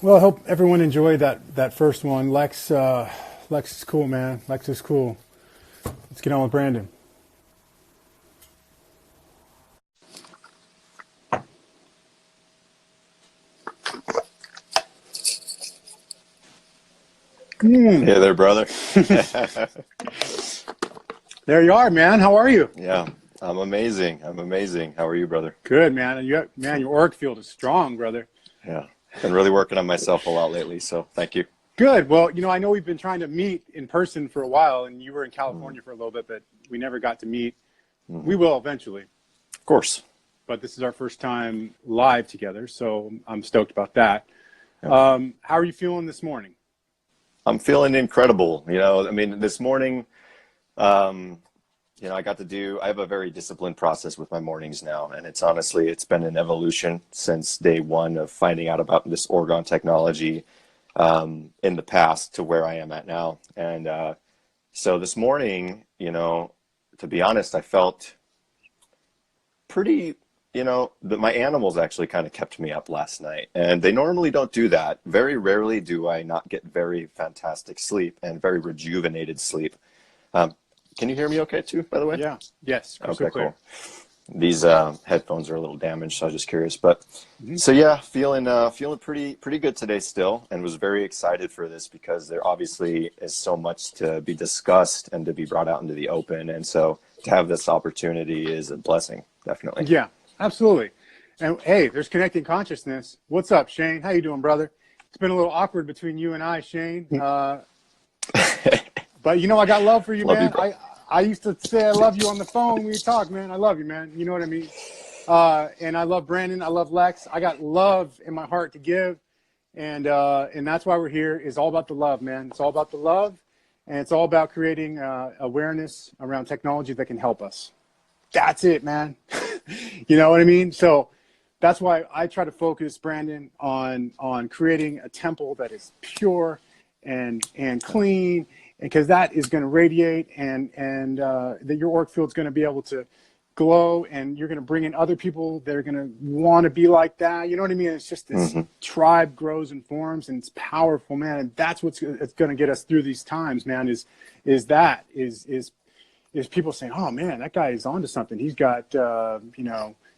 Well, I hope everyone enjoyed that first one. Lex is cool, man. Lex is cool. Let's get on with Brandon. Hey there, brother. There you are, man. How are you? Yeah, I'm amazing. I'm amazing. How are you, brother? Good, man. Man, your org field is strong, brother. Yeah, been really working on myself a lot lately, so thank you. Good. Well, I know we've been trying to meet in person for a while, and you were in California for a little bit, but we never got to meet. We will eventually. Of course. But this is our first time live together, so I'm stoked about that. Yeah. How are you feeling this morning? I'm feeling incredible. I mean, this morning, I have a very disciplined process with my mornings now, and it's been an evolution since day one of finding out about this Orgon technology in the past to where I am at now. And so this morning, to be honest, I felt pretty, my animals actually kind of kept me up last night, and they normally don't do that. Very rarely do I not get very fantastic sleep and very rejuvenated sleep. Can you hear me okay too, by the way? Yeah. Yes. Okay, cool. These headphones are a little damaged, so I was just curious. But so yeah, feeling pretty good today still, and was very excited for this because there obviously is so much to be discussed and to be brought out into the open, and so to have this opportunity is a blessing, definitely. Yeah, absolutely. And hey, there's connecting consciousness. What's up, Shane? How you doing, brother? It's been a little awkward between you and I, Shane. But I got love for you, man. I used to say I love you on the phone when we talk, man. I love you, man. You know what I mean? And I love Brandon. I love Lex. I got love in my heart to give. And that's why we're here. It's all about the love, man. It's all about the love. And it's all about creating awareness around technology that can help us. That's it, man. You know what I mean? So that's why I try to focus, Brandon, on creating a temple that is pure and clean, because that is going to radiate, and that your org field is going to be able to glow, and you're going to bring in other people that are going to want to be like that. You know what I mean? It's just this tribe grows and forms, and it's powerful, man. And that's what's it's going to get us through these times, man. Is people saying, "Oh man, that guy is onto something. He's got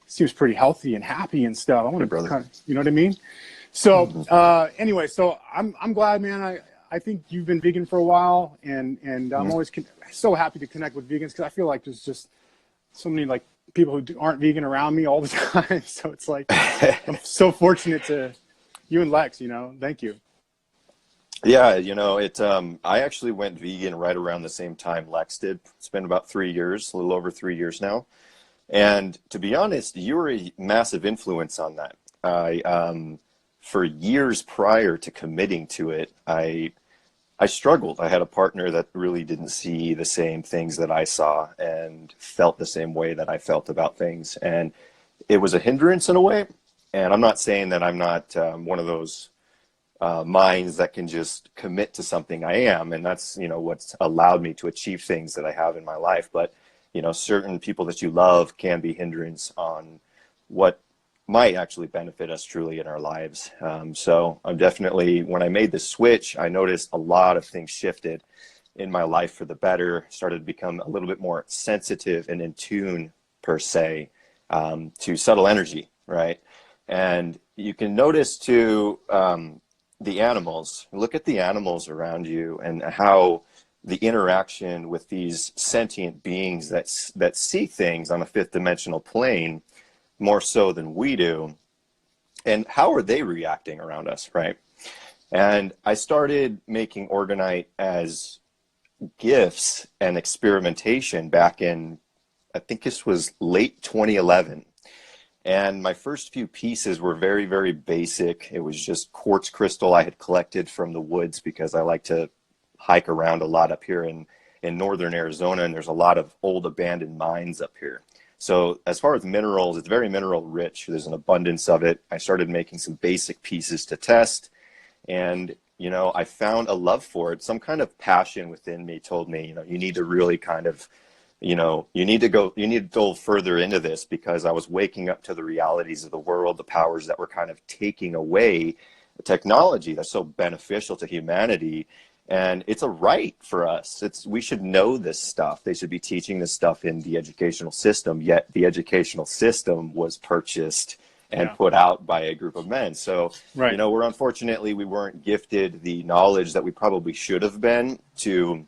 seems pretty healthy and happy and stuff." I want to, kind of, you know what I mean? So anyway, so I'm glad, man. I think you've been vegan for a while, and I'm always so happy to connect with vegans, because I feel like there's just so many people who aren't vegan around me all the time. So it's like I'm so fortunate to you and Lex. Thank you. Yeah, I actually went vegan right around the same time Lex did. It's been about 3 years, a little over 3 years now. And to be honest, you were a massive influence on that. For years prior to committing to it, I struggled. I had a partner that really didn't see the same things that I saw and felt the same way that I felt about things. And it was a hindrance in a way. And I'm not saying that I'm not one of those minds that can just commit to something. I am. And that's, what's allowed me to achieve things that I have in my life. But, certain people that you love can be hindrance on what might actually benefit us truly in our lives. So I'm definitely, when I made the switch, I noticed a lot of things shifted in my life for the better, started to become a little bit more sensitive and in tune, per se, to subtle energy, right? And you can notice too, the animals, look at the animals around you and how the interaction with these sentient beings that see things on a fifth dimensional plane more so than we do, and how are they reacting around us, right? And I started making Orgonite as gifts and experimentation back in, I think this was late 2011. And my first few pieces were very, very basic. It was just quartz crystal I had collected from the woods, because I like to hike around a lot up here in northern Arizona, and there's a lot of old abandoned mines up here. So as far as minerals, it's very mineral rich. There's an abundance of it. I started making some basic pieces to test, and I found a love for it. Some kind of passion within me told me, you need to really kind of you need to go further into this, because I was waking up to the realities of the world, the powers that were kind of taking away the technology that's so beneficial to humanity. And it's a right for us. We should know this stuff. They should be teaching this stuff in the educational system, yet the educational system was purchased and put out by a group of men. So, unfortunately, we weren't gifted the knowledge that we probably should have been to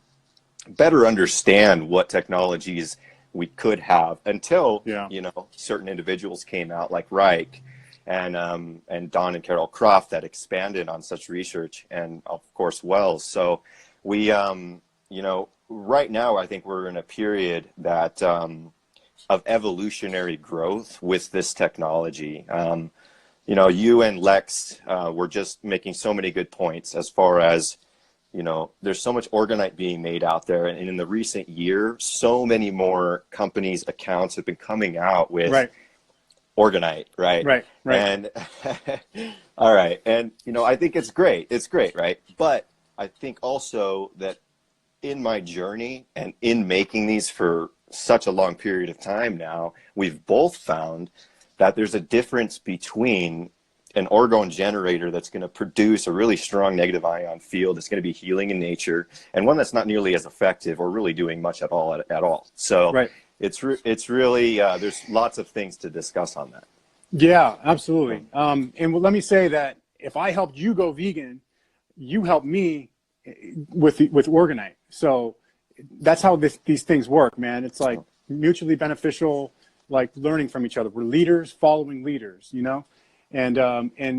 better understand what technologies we could have, until certain individuals came out like Reich and Don and Carol Croft that expanded on such research, and of course Wells. So we right now I think we're in a period that of evolutionary growth with this technology. You and Lex were just making so many good points as far as there's so much Orgonite being made out there. And in the recent year, so many more companies' accounts have been coming out with Orgonite, right? And all right. And, I think it's great. It's great, right? But I think also that in my journey and in making these for such a long period of time now, we've both found that there's a difference between an orgone generator that's going to produce a really strong negative ion field that's going to be healing in nature, and one that's not nearly as effective or really doing much at all. So it's really there's lots of things to discuss on that. Yeah, absolutely. And let me say that if I helped you go vegan, you helped me with Orgonite. So that's how these things work, man. It's like mutually beneficial, like learning from each other. We're leaders following leaders, And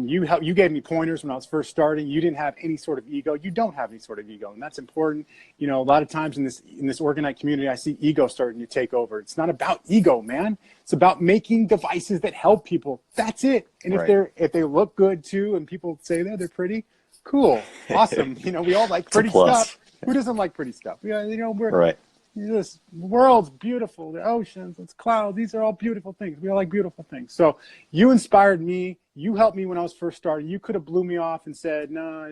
you gave me pointers when I was first starting. You didn't have any sort of ego. You don't have any sort of ego, and that's important. A lot of times in this Orgonite community, I see ego starting to take over. It's not about ego, man. It's about making devices that help people. That's it. And if they look good too, and people say that they're pretty, cool, awesome. We all like pretty stuff. Who doesn't like pretty stuff? This world's beautiful. The oceans, it's clouds. These are all beautiful things. We all like beautiful things. So you inspired me. You helped me when I was first starting. You could have blew me off and said, no,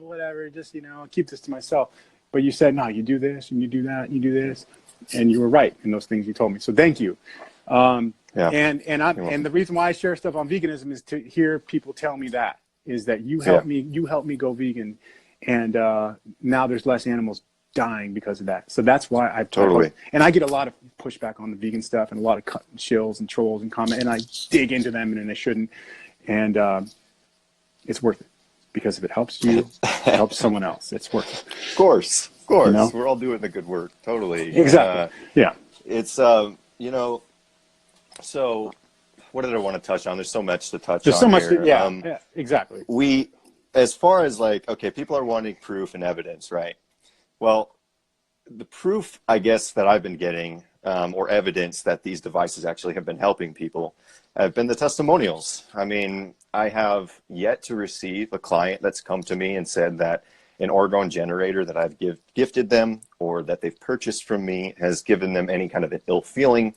whatever, just, I'll keep this to myself. But you said, no, you do this and you do that and you do this. And you were right in those things you told me. So thank you. And the reason why I share stuff on veganism is to hear people tell me that you helped me go vegan. And now there's less animals dying because of that. So that's why I totally, and I get a lot of pushback on the vegan stuff and a lot of shills and trolls and comment, and I dig into them and I shouldn't. And it's worth it, because if it helps you, it helps someone else. It's worth it. Of course. We're all doing the good work. Totally. Exactly. It's so what did I want to touch on? There's so much to touch on. There's so much. Yeah, exactly. As far as people are wanting proof and evidence, right? Well, the proof, I guess, that I've been getting, or evidence that these devices actually have been helping people, have been the testimonials. I mean, I have yet to receive a client that's come to me and said that an orgone generator that I've gifted them or that they've purchased from me has given them any kind of an ill feeling.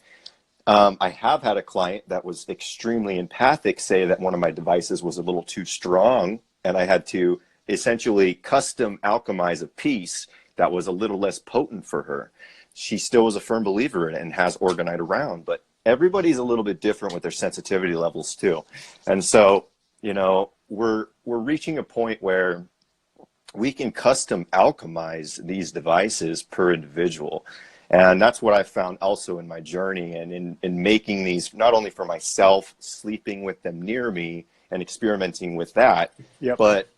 I have had a client that was extremely empathic say that one of my devices was a little too strong, and I had to essentially custom alchemize a piece that was a little less potent for her. She still was a firm believer in it and has Orgonite around, but everybody's a little bit different with their sensitivity levels too. And so, we're reaching a point where we can custom alchemize these devices per individual. And that's what I found also in my journey and in making these, not only for myself, sleeping with them near me and experimenting with that, but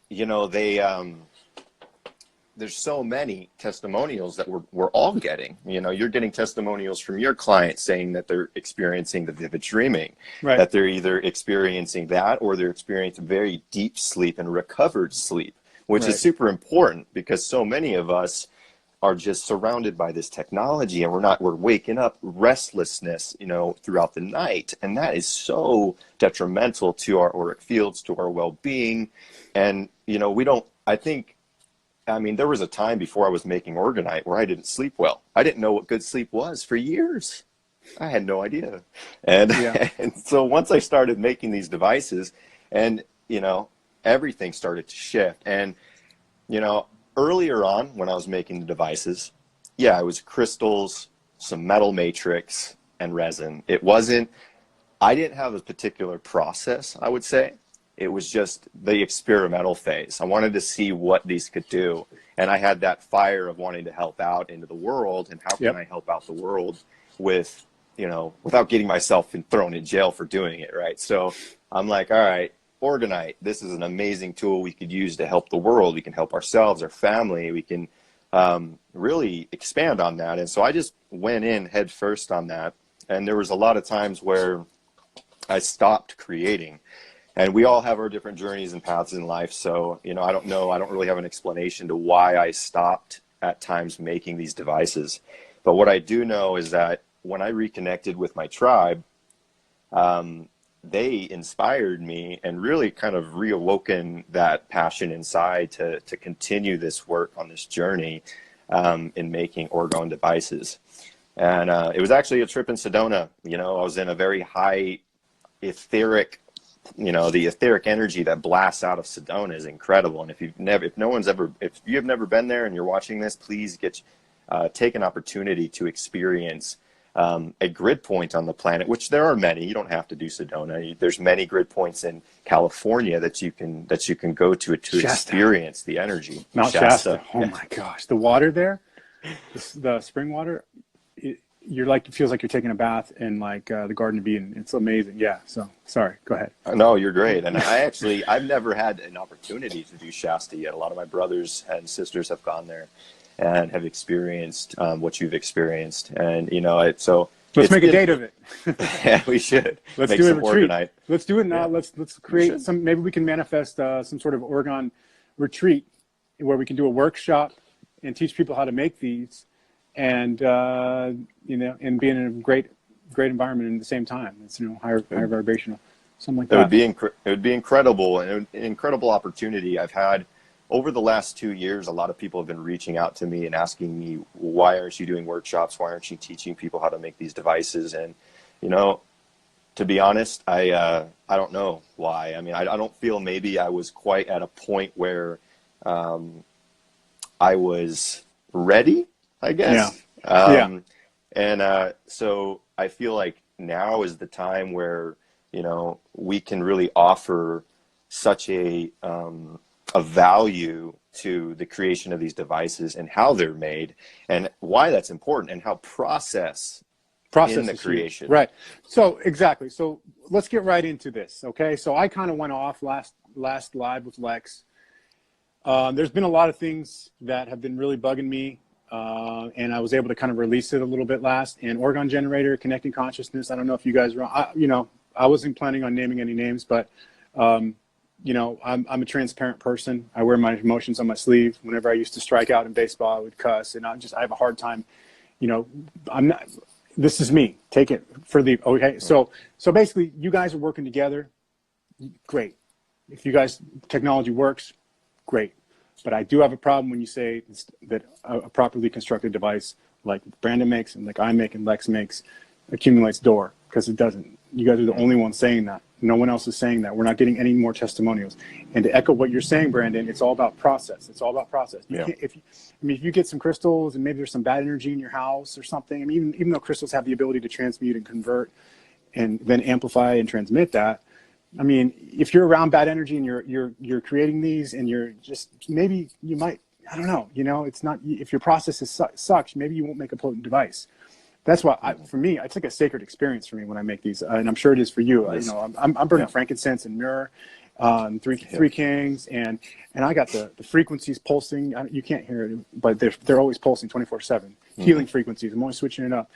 there's so many testimonials that we're all getting. You're getting testimonials from your clients saying that they're experiencing the vivid dreaming, that they're either experiencing that or they're experiencing very deep sleep and recovered sleep, which is super important, because so many of us are just surrounded by this technology and we're waking up restlessness, throughout the night. And that is so detrimental to our auric fields, to our well-being. And, there was a time before I was making Orgonite where I didn't sleep well. I didn't know what good sleep was for years. I had no idea. And, and so once I started making these devices and, everything started to shift. And, earlier on when I was making the devices, it was crystals, some metal matrix, and resin. It wasn't, I didn't have a particular process, I would say. It was just the experimental phase. I wanted to see what these could do. And I had that fire of wanting to help out into the world. And how can I help out the world with, you know, without getting myself thrown in jail for doing it, right? So I'm like, all right, Orgonite, this is an amazing tool we could use to help the world. We can help ourselves, our family. We can really expand on that. And so I just went in head first on that. And there was a lot of times where I stopped creating. And we all have our different journeys and paths in life. So, you know, I don't really have an explanation to why I stopped at times making these devices. But what I do know is that when I reconnected with my tribe, they inspired me and really kind of reawoken that passion inside to continue this work on this journey in making orgone devices. And it was actually a trip in Sedona. You know, I was in a very high etheric, you know, the etheric energy that blasts out of Sedona is incredible. And if you have never been there and you're watching this, please take an opportunity to experience a grid point on the planet, which there are many. You don't have to do Sedona. There's many grid points in California that you can go to experience the energy. Mount Shasta. Oh my gosh, the water there, the spring water. It feels like you're taking a bath in like the Garden of Eden. It's amazing. Yeah. So sorry. Go ahead. No, you're great. And I've never had an opportunity to do Shasta yet. A lot of my brothers and sisters have gone there and have experienced what you've experienced. And you know, let's make a date of it. Yeah, we should. Let's do a retreat. Let's do it now. Yeah. Let's create some. Maybe we can manifest some sort of orgone retreat where we can do a workshop and teach people how to make these. And you know, and being in a great environment at the same time. It's, you know, higher vibrational, something like that. It would be incredible, and an incredible opportunity. I've had over the last 2 years, a lot of people have been reaching out to me and asking me, why aren't you doing workshops? Why aren't you teaching people how to make these devices? And you know, to be honest, I don't know why. I mean, I don't feel maybe I was quite at a point where I was ready, I guess. And so I feel like now is the time where, you know, we can really offer such a value to the creation of these devices and how they're made and why that's important and how process in the creation. Right. So exactly. So let's get right into this. Okay. So I kind of went off last live with Lex. There's been a lot of things that have been really bugging me. And I was able to kind of release it a little bit last. And Orgone Generator, Connecting Consciousness. I don't know if you guys were, you know, I wasn't planning on naming any names, but, you know, I'm a transparent person. I wear my emotions on my sleeve. Whenever I used to strike out in baseball, I would cuss. And I have a hard time, you know, this is me. Take it for the, okay. So basically you guys are working together. Great. If you guys, technology works, great. But I do have a problem when you say that a properly constructed device like Brandon makes and like I make and Lex makes accumulates door, because it doesn't. You guys are the only ones saying that. No one else is saying that. We're not getting any more testimonials. And to echo what you're saying, Brandon, it's all about process. It's all about process. If you get some crystals and maybe there's some bad energy in your house or something, I mean, even though crystals have the ability to transmute and convert and then amplify and transmit that, I mean, if you're around bad energy and you're creating these and you're just, maybe you might, I don't know, you know, it's not, if your process sucks, maybe you won't make a potent device. That's why, for me, it's like a sacred experience for me when I make these, and I'm sure it is for you. You know, I'm burning frankincense and myrrh, three kings, and I got the frequencies pulsing. You can't hear it, but they're always pulsing 24/7. Healing frequencies. I'm always switching it up.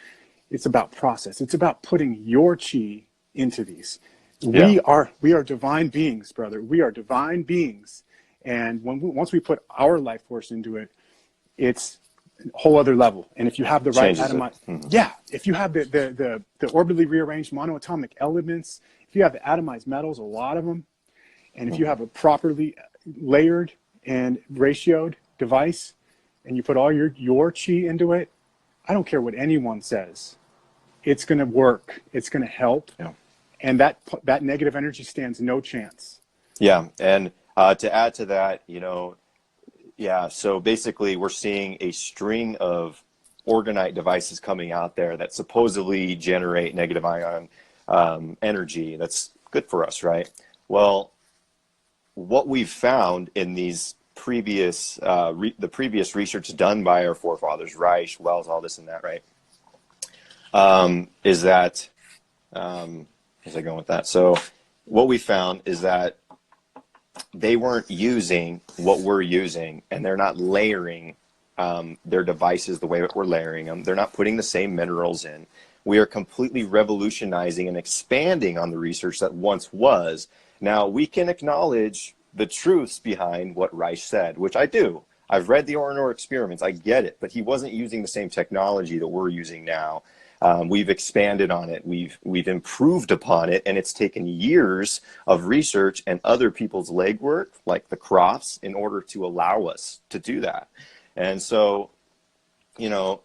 It's about process. It's about putting your chi into these. We are divine beings, brother. We are divine beings, and once we put our life force into it, it's a whole other level. And if you have the right atomized, if you have the orbitally rearranged monoatomic elements, if you have the atomized metals, a lot of them, and if you have a properly layered and ratioed device, and you put all your chi into it, I don't care what anyone says, it's going to work. It's going to help. And that negative energy stands no chance. Yeah, and to add to that, you know, so basically we're seeing a string of orgonite devices coming out there that supposedly generate negative ion energy that's good for us, right? Well, what we've found in these previous, the previous research done by our forefathers, Reich, Wells, all this and that, right, is that, where's I going with that? So what we found is that they weren't using what we're using, and they're not layering their devices the way that we're layering them. They're not putting the same minerals in. We are completely revolutionizing and expanding on the research that once was. Now, we can acknowledge the truths behind what Reich said, which I do. I've read the Ornor experiments. I get it, but he wasn't using the same technology that we're using now. We've expanded on it. We've improved upon it, and it's taken years of research and other people's legwork, like the Crofts, in order to allow us to do that. And so, you know,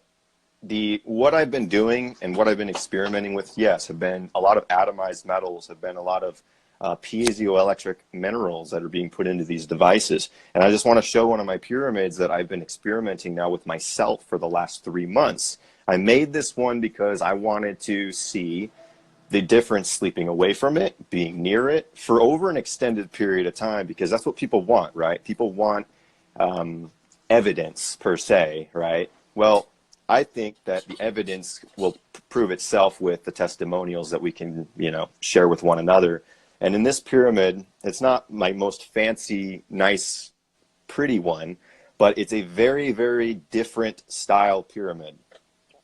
what I've been doing and what I've been experimenting with, yes, have been a lot of atomized metals, have been a lot of piezoelectric minerals that are being put into these devices. And I just want to show one of my pyramids that I've been experimenting now with myself for the last 3 months. I made this one because I wanted to see the difference sleeping away from it, being near it for over an extended period of time, because that's what people want, right? People want evidence per se, right? Well, I think that the evidence will prove itself with the testimonials that we can, you know, share with one another. And in this pyramid, it's not my most fancy, nice, pretty one, but it's a very, very different style pyramid.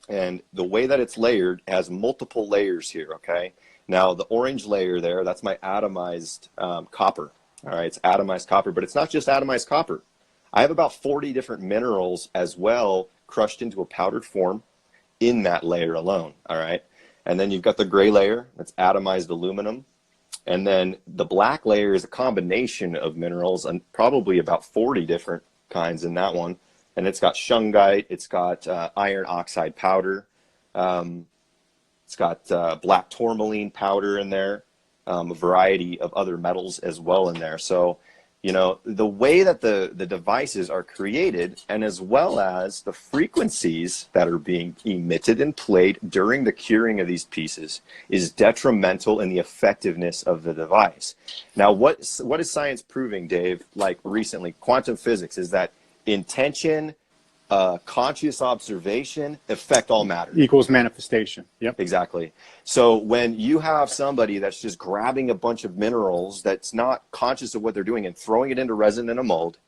And the way that it's layered has multiple layers here, okay? Now, the orange layer there, that's my atomized copper, all right? It's atomized copper, but it's not just atomized copper. I have about 40 different minerals as well crushed into a powdered form in that layer alone, all right? And then you've got the gray layer, that's atomized aluminum. And then the black layer is a combination of minerals, and probably about 40 different kinds in that one. And it's got shungite, it's got iron oxide powder, it's got black tourmaline powder in there, a variety of other metals as well in there. So, you know, the way that the devices are created, and as well as the frequencies that are being emitted and played during the curing of these pieces, is detrimental in the effectiveness of the device. Now, what is science proving, Dave, like recently? Quantum physics is that intention, conscious observation affect all matter. Equals manifestation. Yep. Exactly. So when you have somebody that's just grabbing a bunch of minerals that's not conscious of what they're doing and throwing it into resin in a mold,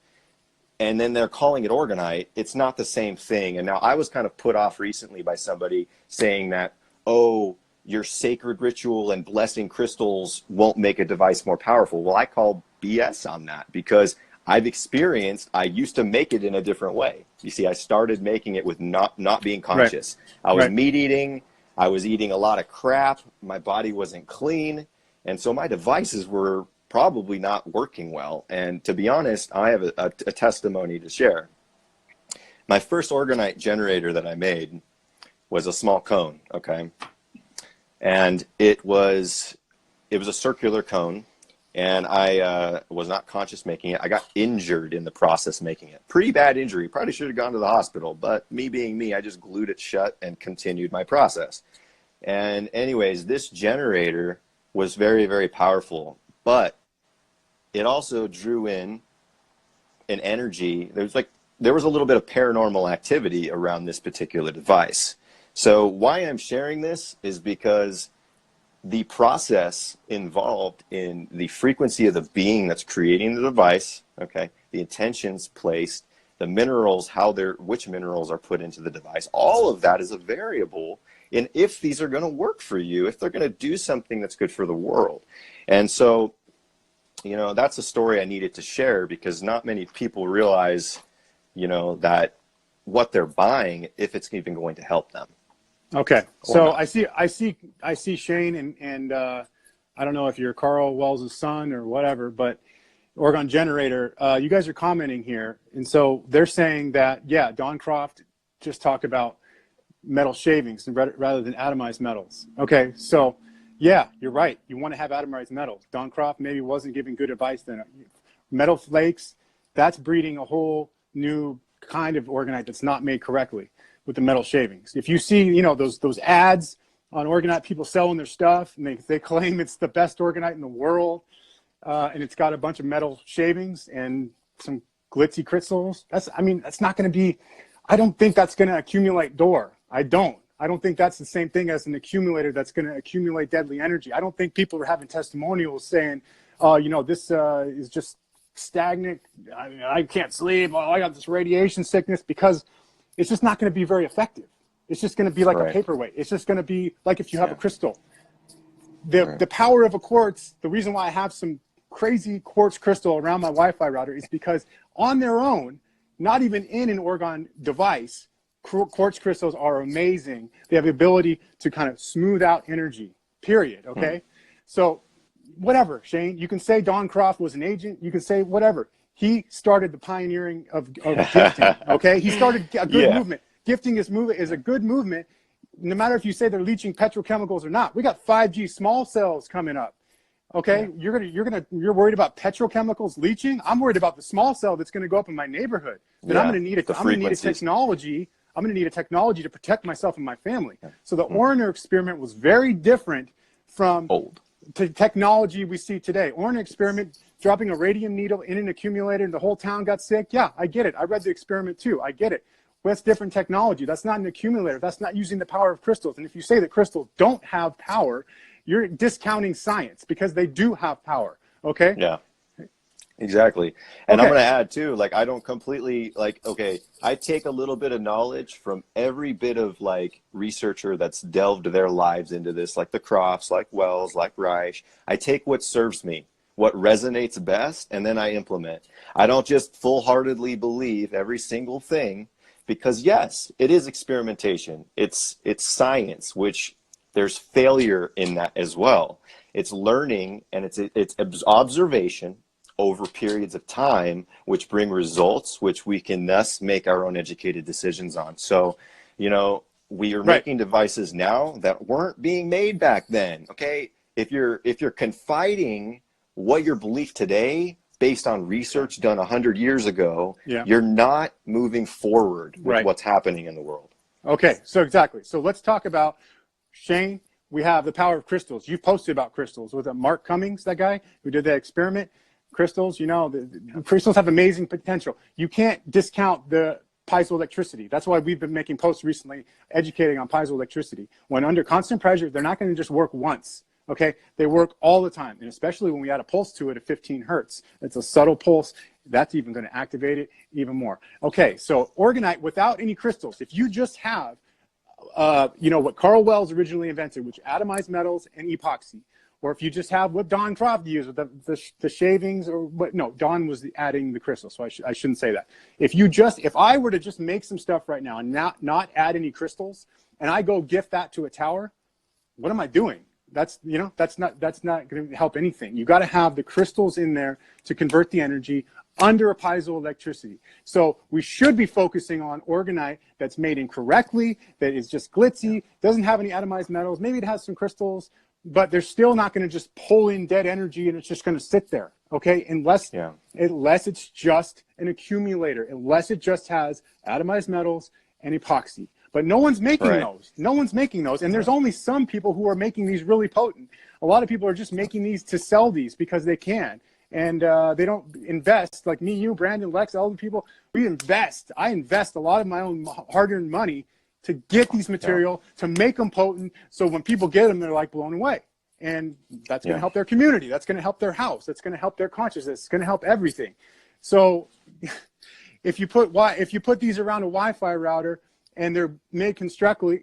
and then they're calling it orgonite, it's not the same thing. And now I was kind of put off recently by somebody saying that, oh, your sacred ritual and blessing crystals won't make a device more powerful. Well, I call BS on that, because I've experienced, I used to make it in a different way. You see, I started making it with not being conscious. Right. I was meat eating. I was eating a lot of crap. My body wasn't clean. And so my devices were probably not working well. And to be honest, I have a testimony to share. My first orgonite generator that I made was a small cone, okay? And it was a circular cone. And I was not conscious making it. I got injured in the process making it. Pretty bad injury. Probably should have gone to the hospital. But me being me, I just glued it shut and continued my process. And anyways, this generator was very, very powerful. But it also drew in an energy. There was a little bit of paranormal activity around this particular device. So why I'm sharing this is because the process involved in the frequency of the being that's creating the device, okay, the intentions placed, the minerals, which minerals are put into the device, all of that is a variable in if these are going to work for you, if they're going to do something that's good for the world. And so, you know, that's a story I needed to share, because not many people realize, you know, that what they're buying, if it's even going to help them. Okay, so I see Shane, and I don't know if you're Carl Wells' son or whatever, but Orgon Generator, you guys are commenting here, and so they're saying that, yeah, Don Croft just talked about metal shavings rather than atomized metals. Okay, so yeah, you're right. You want to have atomized metals. Don Croft maybe wasn't giving good advice then. Metal flakes, that's breeding a whole new kind of orgonite that's not made correctly. with the metal shavings. If you see, you know, those ads on Orgonite, people selling their stuff, and they claim it's the best Orgonite in the world, and it's got a bunch of metal shavings and some glitzy crystals. That's not going to be, I don't think that's going to accumulate door. I don't think that's the same thing as an accumulator that's going to accumulate deadly energy. I don't think people are having testimonials saying, you know, this is just stagnant. I can't sleep. Oh, I got this radiation sickness, because it's just not going to be very effective. It's just going to be like a paperweight. It's just going to be like if you have a crystal. The power of a quartz, the reason why I have some crazy quartz crystal around my Wi-Fi router is because on their own, not even in an Orgon device, quartz crystals are amazing. They have the ability to kind of smooth out energy, period, okay? So whatever, Shane, you can say Don Croft was an agent. You can say whatever. He started the pioneering of gifting, okay? He started a good movement. Gifting is a good movement, no matter if you say they're leaching petrochemicals or not. We got 5G small cells coming up, okay? Yeah. You're worried about petrochemicals leaching? I'm worried about the small cell that's going to go up in my neighborhood. Then I'm going to need a technology. I'm going to need a technology to protect myself and my family. So the Orner experiment was very different from the technology we see today. Orner experiment, dropping a radium needle in an accumulator and the whole town got sick. Yeah, I get it. I read the experiment too. I get it. But that's different technology. That's not an accumulator. That's not using the power of crystals. And if you say that crystals don't have power, you're discounting science, because they do have power. Okay? Yeah. Exactly. And I'm going to add too, like, I don't completely, like, okay, I take a little bit of knowledge from every bit of like researcher that's delved their lives into this, like the Crofts, like Wells, like Reich. I take what serves me, what resonates best, and then I implement. I don't just full-heartedly believe every single thing, because yes, it is experimentation. It's science, which there's failure in that as well. It's learning, and it's observation over periods of time, which bring results, which we can thus make our own educated decisions on. So, you know, we are making devices now that weren't being made back then. Okay, if you're confiding what your belief today based on research done 100 years ago, you're not moving forward with what's happening in the world. Okay, so exactly. So let's talk about, Shane, we have the power of crystals. You've posted about crystals. Was it Mark Cummings, that guy who did that experiment? Crystals, you know, the crystals have amazing potential. You can't discount the piezoelectricity. That's why we've been making posts recently educating on piezoelectricity. When under constant pressure, they're not going to just work once. Okay, they work all the time, and especially when we add a pulse to it at 15 hertz. It's a subtle pulse. That's even going to activate it even more. Okay, so Orgonite without any crystals. If you just have, you know, what Carl Wells originally invented, which atomized metals and epoxy, or if you just have what Don Croft used with the shavings, or what? No, Don was adding the crystals, so I shouldn't say that. If I were to just make some stuff right now and not add any crystals, and I go gift that to a tower, what am I doing? That's not going to help anything. You got to have the crystals in there to convert the energy under a piezoelectricity. So we should be focusing on Orgonite that's made incorrectly, that is just glitzy, doesn't have any atomized metals. Maybe it has some crystals, but they're still not going to just pull in dead energy and it's just going to sit there. Okay, unless it's just an accumulator, unless it just has atomized metals and epoxy. But no one's making those. No one's making those. And there's only some people who are making these really potent. A lot of people are just making these to sell these because they can. And they don't invest, like me, you, Brandon, Lex, all the people. We invest. I invest a lot of my own hard-earned money to get these material, to make them potent. So when people get them, they're like blown away. And that's going to help their community. That's going to help their house. That's going to help their consciousness. It's going to help everything. So if you put these around a Wi-Fi router, and they're made constructively,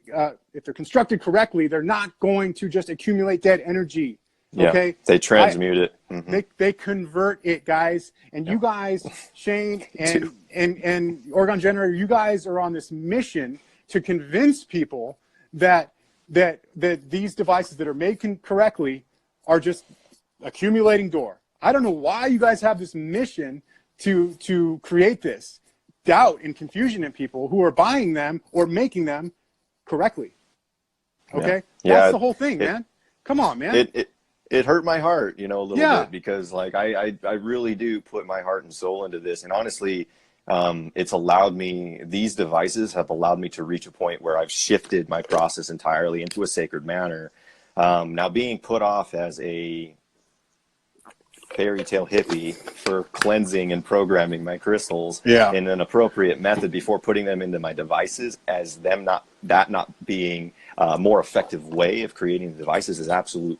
if they're constructed correctly, they're not going to just accumulate dead energy. Okay, yeah, they transmute it. Mm-hmm. They convert it, guys. And you guys, Shane and Orgon Generator, you guys are on this mission to convince people that these devices that are made correctly are just accumulating door. I don't know why you guys have this mission to create this doubt and confusion in people who are buying them or making them correctly. Okay, that's the whole thing, man. Come on, man. It hurt my heart, you know, a little bit, because like I really do put my heart and soul into this, and honestly, it's allowed me, these devices have allowed me to reach a point where I've shifted my process entirely into a sacred manner. Now, being put off as a fairy tale hippie for cleansing and programming my crystals in an appropriate method before putting them into my devices, as them not being a more effective way of creating the devices, is absolute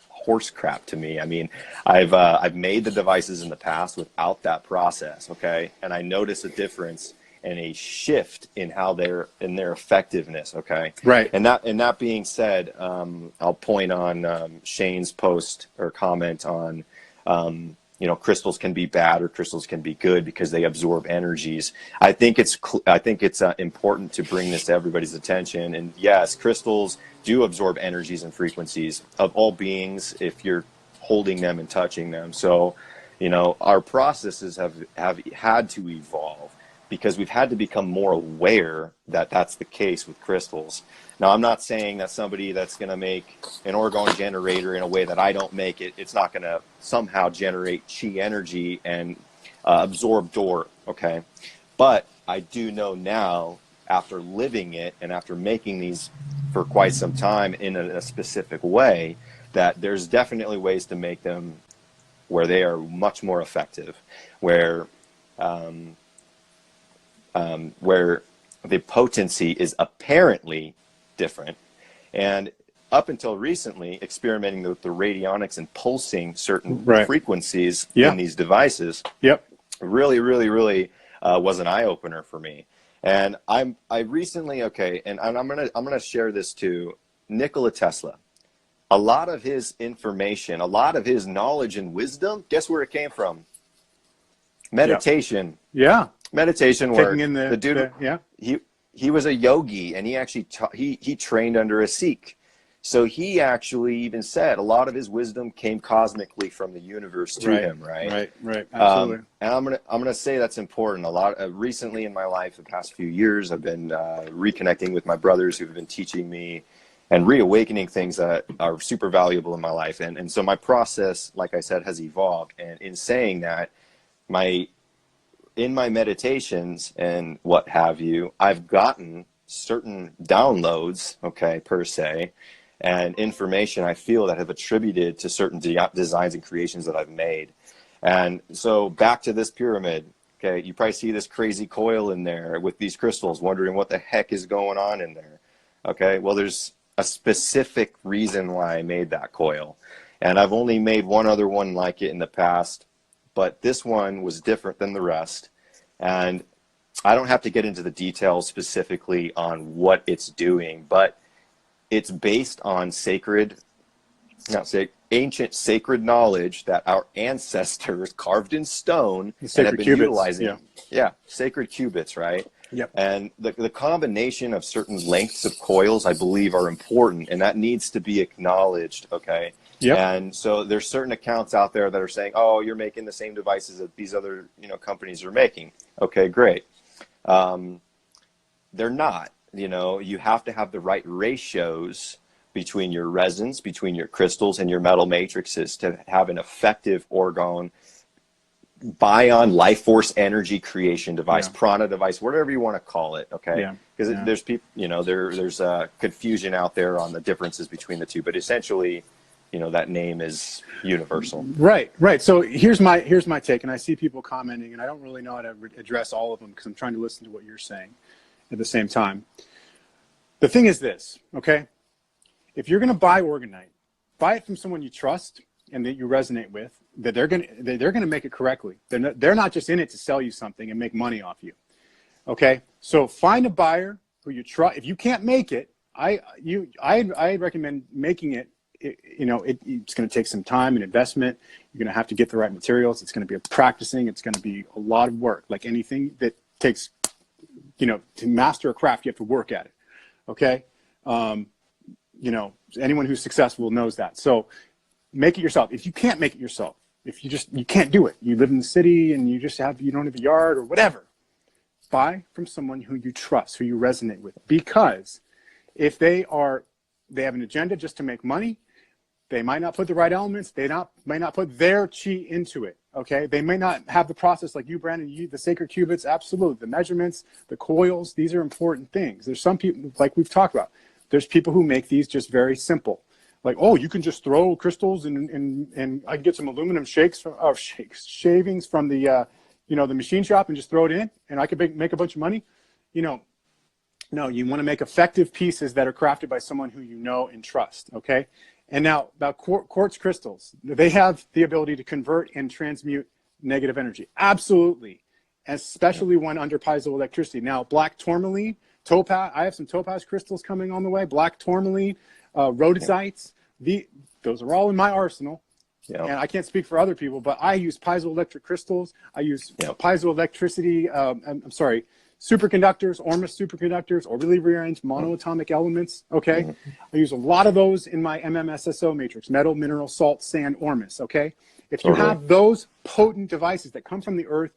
horse crap to me. I mean, I've made the devices in the past without that process, okay, and I notice a difference and a shift in how their effectiveness, okay, right. And that being said, I'll point on Shane's post or comment on crystals can be bad or crystals can be good because they absorb energies. I think it's important to bring this to everybody's attention. And yes, crystals do absorb energies and frequencies of all beings if you're holding them and touching them. So, our processes have had to evolve because we've had to become more aware that that's the case with crystals. Now, I'm not saying that somebody that's going to make an orgone generator in a way that I don't make it, it's not going to somehow generate chi energy and absorb dor, okay? But I do know now, after living it and after making these for quite some time in a specific way, that there's definitely ways to make them where they are much more effective, where the potency is apparently different. And up until recently, experimenting with the radionics and pulsing certain frequencies in these devices really was an eye-opener for me. And I recently, and I'm gonna share this too. Nikola Tesla, a lot of his information, a lot of his knowledge and wisdom, guess where it came from? Meditation. Meditation, where the dude, he was a yogi, and he actually he trained under a Sikh. So he actually even said a lot of his wisdom came cosmically from the universe to him, right? Right, absolutely. And I'm gonna say that's important. A lot recently in my life, the past few years, I've been reconnecting with my brothers who've been teaching me and reawakening things that are super valuable in my life. And so my process, like I said, has evolved. And in saying that, in my meditations and what have you, I've gotten certain downloads, per se, and information I feel that have attributed to certain designs and creations that I've made. And so back to this pyramid, you probably see this crazy coil in there with these crystals, wondering what the heck is going on in there. Well, there's a specific reason why I made that coil. And I've only made one other one like it in the past, but this one was different than the rest. And I don't have to get into the details specifically on what it's doing, but it's based on ancient sacred knowledge that our ancestors carved in stone and have been utilizing. Sacred qubits, right? Yep. And the combination of certain lengths of coils, I believe, are important, and that needs to be acknowledged, Yep. And so there's certain accounts out there that are saying, oh, you're making the same devices that these other companies are making. Okay, great. They're not. You have to have the right ratios between your resins, between your crystals and your metal matrices to have an effective orgone, bion, life force energy creation device, prana device, whatever you want to call it, because there's people, there's confusion out there on the differences between the two, but essentially, that name is universal. Right. So here's my take, and I see people commenting, and I don't really know how to address all of them because I'm trying to listen to what you're saying at the same time. The thing is this, if you're going to buy orgonite, buy it from someone you trust and that you resonate with, that they're going to make it correctly. They're not just in it to sell you something and make money off you. So find a buyer who you trust. If you can't make it, I recommend making it. It's going to take some time and investment. You're going to have to get the right materials. It's going to be practicing. It's going to be a lot of work. Like anything that takes, to master a craft, you have to work at it. Anyone who's successful knows that. So make it yourself. If you can't make it yourself, if you can't do it, you live in the city and you don't have a yard or whatever, buy from someone who you trust, who you resonate with. Because if they have an agenda just to make money, They might not put the right elements. They may not put their chi into it. Okay, they may not have the process like you, Brandon. The sacred qubits, absolutely. The measurements, the coils, these are important things. There's some people, like we've talked about. There's people who make these just very simple. Like, oh, you can just throw crystals and I can get some aluminum shavings from the the machine shop and just throw it in, and I could make a bunch of money. No, you want to make effective pieces that are crafted by someone who you know and trust. Okay. And now about quartz crystals, they have the ability to convert and transmute negative energy. Absolutely. Especially when under piezoelectricity. Now, black tourmaline, topaz, I have some topaz crystals coming on the way, black tourmaline, rhodesites, those are all in my arsenal. Yeah. And I can't speak for other people, but I use piezoelectric crystals. I use piezoelectricity, superconductors, Ormus superconductors, orbitally rearranged monoatomic elements, okay? I use a lot of those in my MMSSO matrix, metal, mineral, salt, sand, Ormus, okay? If you have those potent devices that come from the earth,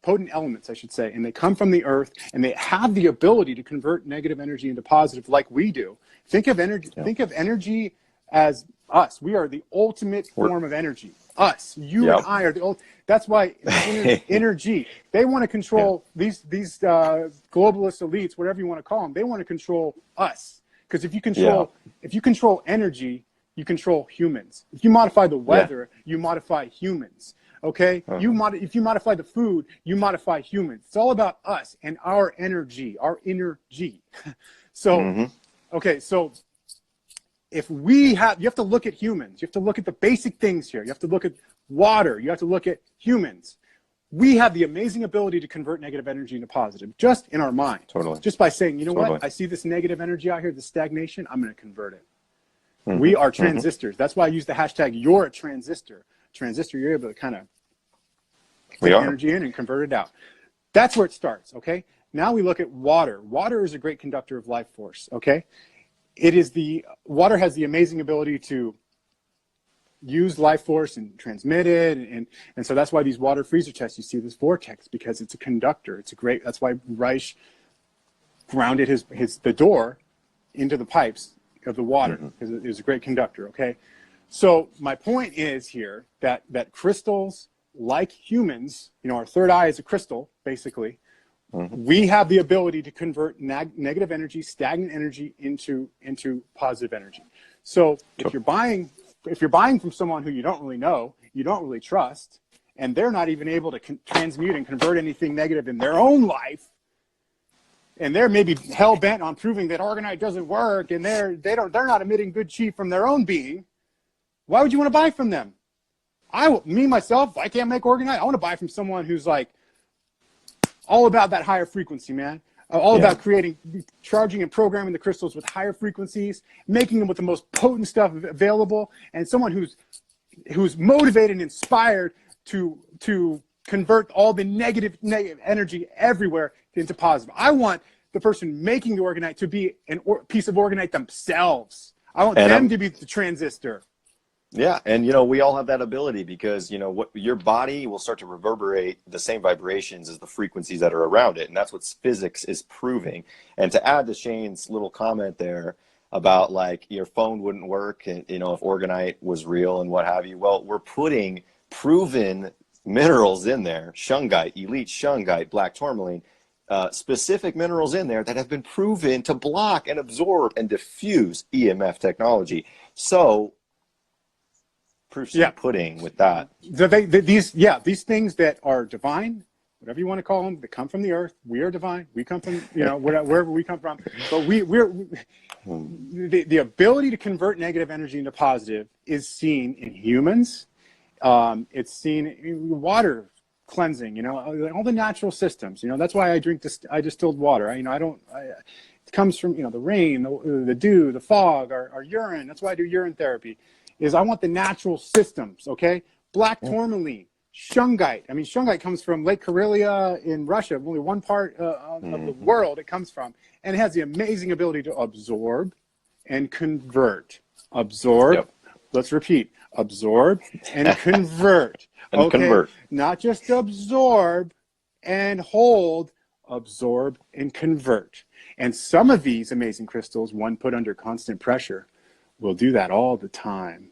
potent elements, I should say, and they come from the earth, and they have the ability to convert negative energy into positive like we do. Think of energy as us. We are the ultimate form of energy. Us, you and I are the old. That's why energy. They want to control these globalist elites, whatever you want to call them. They want to control us, because if you control energy, you control humans. If you modify the weather, you modify humans. Okay, if you modify the food, you modify humans. It's all about us and our energy, our inner G. So, okay, so. If you have to look at humans, you have to look at the basic things here. You have to look at water. You have to look at humans. We have the amazing ability to convert negative energy into positive, just in our mind. Totally. Just by saying, you know what? I see this negative energy out here, this stagnation. I'm going to convert it. We are transistors. That's why I use the hashtag, you're a transistor. Transistor, you're able to kind of take energy in and convert it out. That's where it starts, okay? Now we look at water. Water is a great conductor of life force, okay? Water has the amazing ability to use life force and transmit it, and so that's why these water freezer chests, you see this vortex, because it's a conductor. That's why Reich grounded the door into the pipes of the water, because it is a great conductor, okay? So my point is here that crystals, like humans, our third eye is a crystal, basically. We have the ability to convert negative energy, stagnant energy into positive energy. So if you're buying from someone who you don't really know, you don't really trust, and they're not even able to transmute and convert anything negative in their own life, and they're maybe hell bent on proving that Orgonite doesn't work, and they're not emitting good chi from their own being, why would you want to buy from them? Myself, I can't make Orgonite. I want to buy from someone who's like all about that higher frequency, man. All about charging and programming the crystals with higher frequencies, making them with the most potent stuff available, and someone who's motivated and inspired to convert all the negative energy everywhere into positive. I want the person making the Orgonite to be a piece of Orgonite themselves. I want them to be the transistor. Yeah, and we all have that ability, because what your body will start to reverberate the same vibrations as the frequencies that are around it, and that's what physics is proving. And to add to Shane's little comment there about like your phone wouldn't work, and if Orgonite was real and what have you, well, we're putting proven minerals in there, shungite, elite shungite, black tourmaline, specific minerals in there that have been proven to block and absorb and diffuse EMF technology. So proofs in the pudding with that. These things that are divine, whatever you want to call them, that come from the earth. We are divine. We come from, wherever we come from. But the ability to convert negative energy into positive is seen in humans. It's seen in water cleansing, all the natural systems. That's why I distilled water. It comes from, the rain, the dew, the fog, our urine. That's why I do urine therapy. I want the natural systems, okay? Black tourmaline, shungite. Shungite comes from Lake Karelia in Russia, only one part of the world it comes from. And it has the amazing ability to absorb and convert. Absorb, let's repeat, absorb and convert. Convert. Not just absorb and hold, absorb and convert. And some of these amazing crystals, one put under constant pressure, will do that all the time.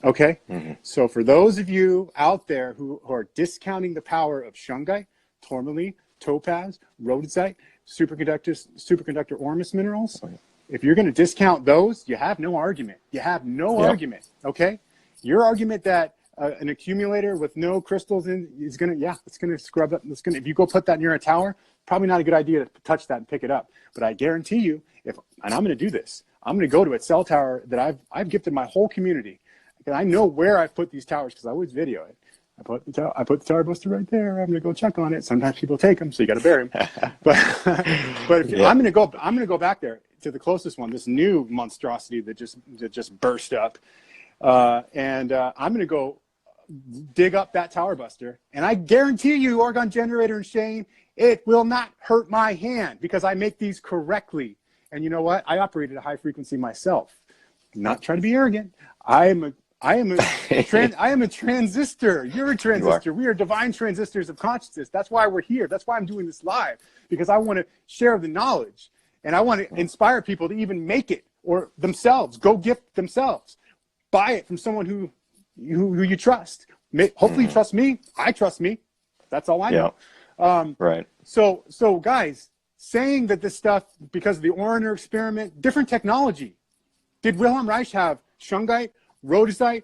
Okay? Mm-hmm. So for those of you out there who are discounting the power of shungite, tourmaline, topaz, rhodesite, superconductor ormus minerals, if you're going to discount those, you have no argument. You have no argument, okay? Your argument that an accumulator with no crystals in is going to, it's going to scrub up. It's going to, if you go put that near a tower, probably not a good idea to touch that and pick it up. But I guarantee you, and I'm going to do this, I'm going to go to a cell tower that I've gifted my whole community. And I know where I've put these towers because I always video it. I put the tower buster right there. I'm gonna go check on it. Sometimes people take them, so you got to bury them. but I'm gonna go back there to the closest one, this new monstrosity that just burst up, and I'm gonna go dig up that tower buster. And I guarantee you, Orgon Generator and Shane, it will not hurt my hand because I make these correctly. And you know what? I operate at a high frequency myself. I'm not trying to be arrogant. I am a transistor. You're a transistor. We are divine transistors of consciousness. That's why we're here. That's why I'm doing this live, because I want to share the knowledge and I want to inspire people to even make it or themselves, go gift themselves, buy it from someone who you trust. Hopefully you trust me. I trust me. That's all I know. Right. So guys, saying that this stuff, because of the Oriner experiment, different technology. Did Wilhelm Reich have shungite, rhodesite,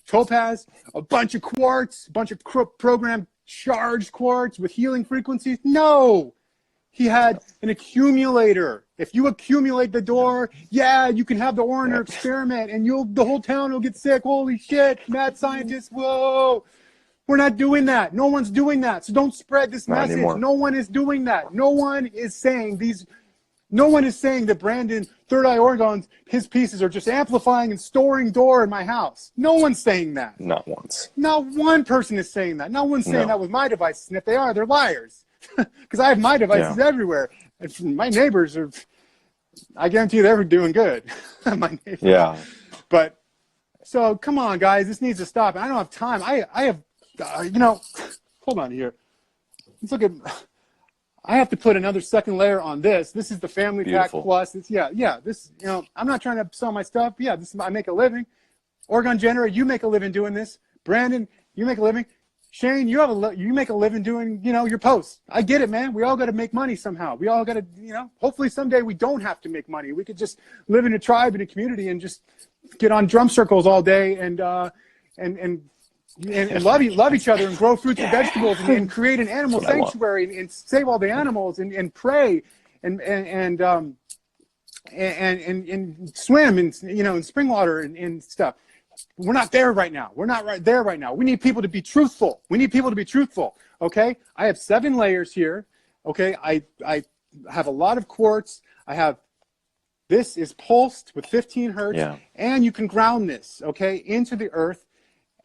topaz, a bunch of quartz, a bunch of programmed charged quartz with healing frequencies? No, he had an accumulator. If you accumulate the door, you can have the Oriner experiment and the whole town will get sick. Holy shit, mad scientists, whoa. We're not doing that. No one's doing that. So don't spread this message. Anymore. No one is doing that. No one is saying that Brandon, Third Eye Orgons, his pieces are just amplifying and storing door in my house. No one's saying that. Not once. Not one person is saying that. No one's saying that with my devices. And if they are, they're liars. Because I have my devices everywhere. And my neighbors are, I guarantee they're doing good. My neighbors. Yeah. But, so come on, guys. This needs to stop. I don't have time. I have, hold on here. Let's look at... I have to put another second layer on this. This is the family pack plus. It's, this, I'm not trying to sell my stuff. Yeah, I make a living. Orgon Generator, you make a living doing this. Brandon, you make a living. Shane, you make a living doing, your posts. I get it, man. We all got to make money somehow. We all got to, hopefully someday we don't have to make money. We could just live in a tribe, in a community, and just get on drum circles all day and love each other and grow fruits and vegetables and create an animal sanctuary and save all the animals and pray and swim in spring water and stuff. We're not there right now. We're not right there right now. We need people to be truthful. Okay. I have 7 layers here. Okay. I have a lot of quartz. This is pulsed with 15 hertz and you can ground this, okay, into the earth.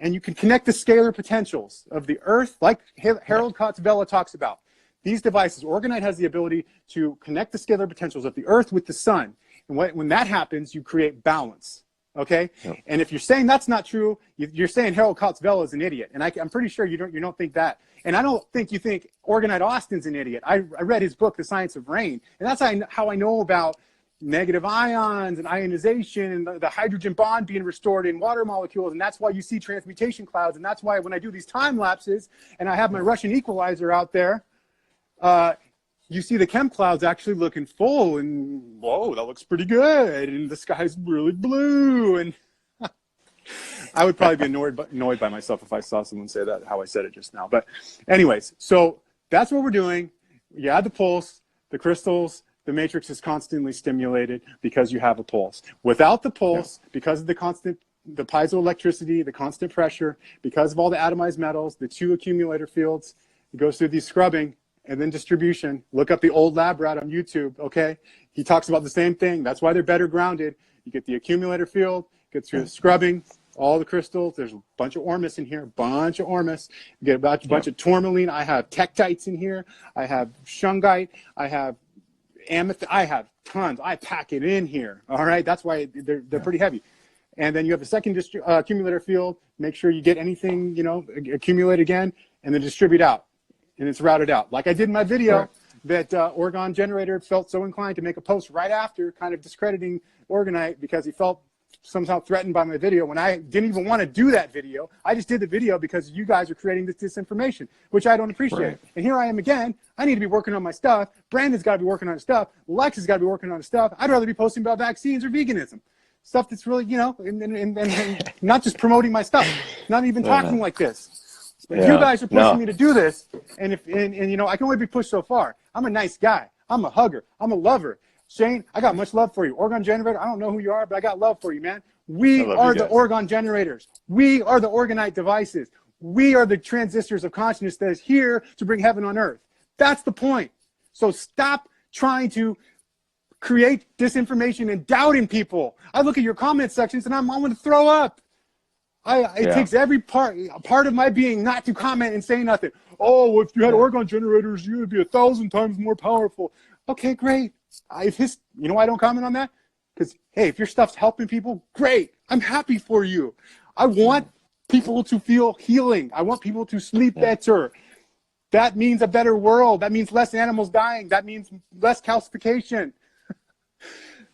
And you can connect the scalar potentials of the earth, like Harold Kotz-Vella talks about. These devices, Orgonite has the ability to connect the scalar potentials of the earth with the sun. And when that happens, you create balance, okay? Yep. And if you're saying that's not true, you're saying Harold Kotz-Vella is an idiot. And I'm pretty sure you don't think that. And I don't think you think Orgonite Austin's an idiot. I read his book, The Science of Rain. And that's how I know about negative ions and ionization and the hydrogen bond being restored in water molecules. And that's why you see transmutation clouds. And that's why when I do these time lapses and I have my Russian equalizer out there, you see the chem clouds actually looking full and whoa, that looks pretty good. And the sky's really blue. And I would probably be annoyed by myself if I saw someone say that, how I said it just now. But anyways, so that's what we're doing. You add the pulse, the crystals, the matrix is constantly stimulated because you have a pulse. Without the pulse, because of the piezoelectricity, the constant pressure, because of all the atomized metals, the 2 accumulator fields, it goes through the scrubbing and then distribution. Look up the old lab rat on YouTube, okay? He talks about the same thing. That's why they're better grounded. You get the accumulator field, get through the scrubbing, all the crystals. There's a bunch of ormus in here, You get a bunch of tourmaline. I have tektites in here. I have shungite. I have amethyst. I have tons. I pack it in here. All right. That's why they're pretty heavy. And then you have the second accumulator field. Make sure you get anything, accumulate again and then distribute out. And it's routed out. Like I did in my video that Orgon Generator felt so inclined to make a post right after kind of discrediting Orgonite because he felt somehow threatened by my video when I didn't even want to do that video. I just did the video because you guys are creating this disinformation, which I don't appreciate. Right. And here I am again. I need to be working on my stuff. Brandon's got to be working on his stuff. Lex has got to be working on his stuff. I'd rather be posting about vaccines or veganism. Stuff that's really, you know, and not just promoting my stuff, not even talking like this. But you guys are pushing me to do this, and you know, I can only be pushed so far. I'm a nice guy. I'm a hugger. I'm a lover. Shane, I got much love for you. Orgon Generator, I don't know who you are, but I got love for you, man. We are the Orgon Generators. We are the Orgonite devices. We are the transistors of consciousness that is here to bring heaven on earth. That's the point. So stop trying to create disinformation and doubting people. I look at your comment sections and I'm going to throw up. It takes every part of my being not to comment and say nothing. Oh, if you had Orgon Generators, you would be 1,000 times more powerful. Okay, great. You know why I don't comment on that? Because, hey, if your stuff's helping people, great. I'm happy for you. I want people to feel healing. I want people to sleep better. That means a better world. That means less animals dying. That means less calcification.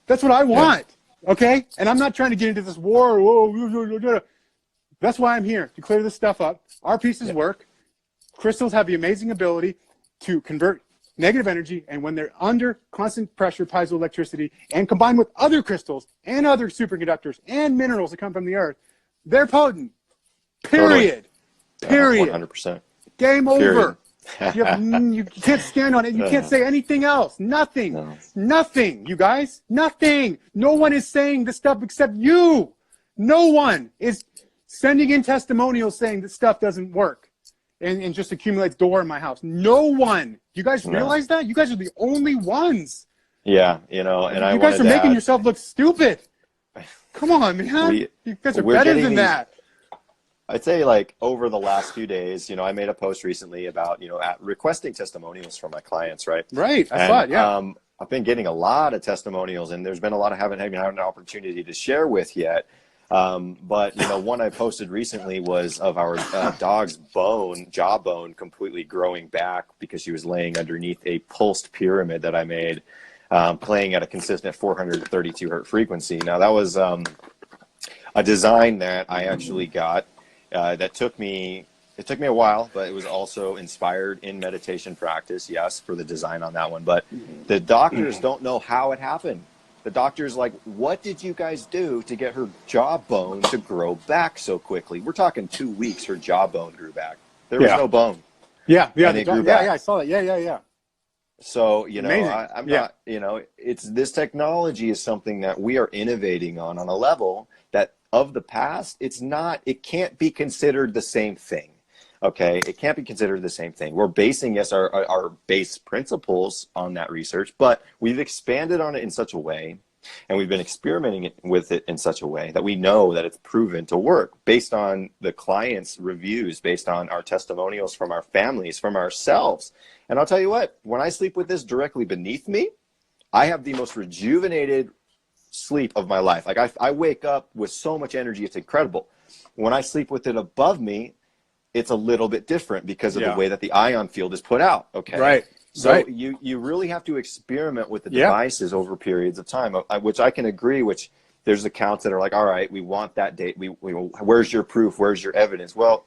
That's what I want, okay? And I'm not trying to get into this war. Whoa. That's why I'm here, to clear this stuff up. Our pieces work. Crystals have the amazing ability to convert negative energy, and when they're under constant pressure, piezoelectricity, and combined with other crystals and other superconductors and minerals that come from the earth, they're potent. Period. Totally. 100%. Game over. You can't stand on it. You can't say anything else. Nothing. No. Nothing, you guys. Nothing. No one is saying this stuff except you. No one is sending in testimonials saying this stuff doesn't work and just accumulates door in my house. No one. You guys realize that? You guys are the only ones. Yeah, you know, and you guys are making yourself look stupid. Come on, man. You guys are better than that. I'd say, like, over the last few days, you know, I made a post recently about, you know, requesting testimonials from my clients, right? Right. I saw it, yeah. I've been getting a lot of testimonials, and there's been a lot I haven't had an opportunity to share with yet. But, you know, one I posted recently was of our dog's jawbone completely growing back because she was laying underneath a pulsed pyramid that I made, playing at a consistent 432 hertz frequency. Now, that was a design that I actually got. It took me a while, but it was also inspired in meditation practice, yes, for the design on that one. But the doctors don't know how it happened. The doctor's like, what did you guys do to get her jawbone to grow back so quickly? We're talking 2 weeks, her jawbone grew back. There was no bone. Yeah, and it grew back. Yeah, I saw that. Yeah. So, you know, I'm not, you know, this technology is something that we are innovating on a level that of the past, it can't be considered the same thing. Okay, it can't be considered the same thing. We're basing, yes, our base principles on that research, but we've expanded on it in such a way, and we've been experimenting with it in such a way that we know that it's proven to work based on the clients' reviews, based on our testimonials from our families, from ourselves. And I'll tell you what, when I sleep with this directly beneath me, I have the most rejuvenated sleep of my life. Like I wake up with so much energy, it's incredible. When I sleep with it above me, it's a little bit different because of the way that the ion field is put out. Okay. Right. So you really have to experiment with the devices over periods of time, which I can agree, which there's accounts that are like, all right, we want that date. Where's your proof? Where's your evidence? Well,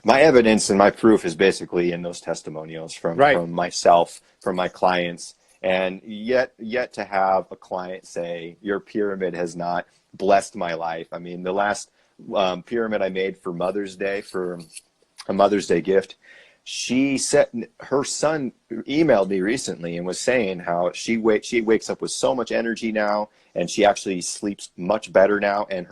my evidence and my proof is basically in those testimonials from myself, from my clients. And yet to have a client say, your pyramid has not blessed my life. I mean, the last pyramid I made for Mother's Day, for a Mother's Day gift, her son emailed me recently and was saying how she wakes up with so much energy now, and she actually sleeps much better now. And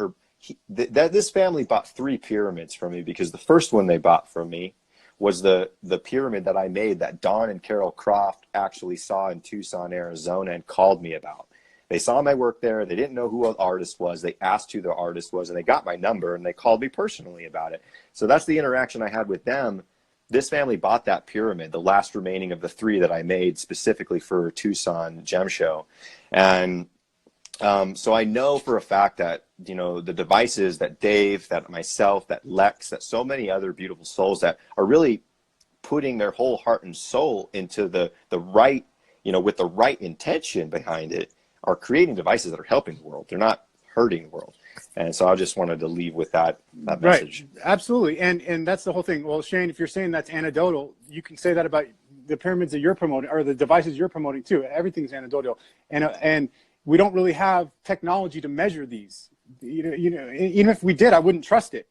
this family bought 3 pyramids from me, because the first one they bought from me was the pyramid that I made that Don and Carol Croft actually saw in Tucson, Arizona, and called me about. They saw my work there. They didn't know who the artist was. They asked who the artist was, and they got my number, and they called me personally about it. So that's the interaction I had with them. This family bought that pyramid, the last remaining of the 3 that I made specifically for Tucson Gem Show. And so I know for a fact that, you know, the devices that Dave, that myself, that Lex, that so many other beautiful souls that are really putting their whole heart and soul into the right, you know, with the right intention behind it, are creating devices that are helping the world. They're not hurting the world. And so I just wanted to leave with that message. Right. Absolutely. And that's the whole thing. Well, Shane, if you're saying that's anecdotal, you can say that about the pyramids that you're promoting, or the devices you're promoting too. Everything's anecdotal. And we don't really have technology to measure these. You know, even if we did, I wouldn't trust it.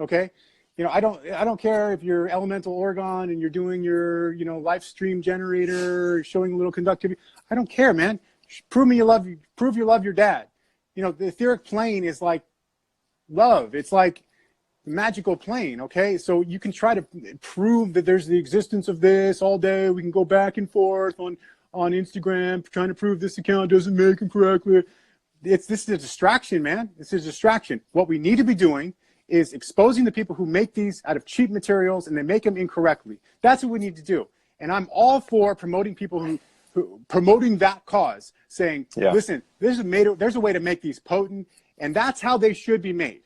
Okay. You know, I don't care if you're elemental Oregon and you're doing your, you know, live stream generator, showing a little conductivity. I don't care, man. Prove you love your dad. You know, the etheric plane is like love. It's like the magical plane, okay? So you can try to prove that there's the existence of this all day. We can go back and forth on Instagram trying to prove this account doesn't make them correctly. This is a distraction, man. This is a distraction. What we need to be doing is exposing the people who make these out of cheap materials and they make them incorrectly. That's what we need to do. And I'm all for promoting people who promoting that cause, saying, listen, there's a way to make these potent, and that's how they should be made.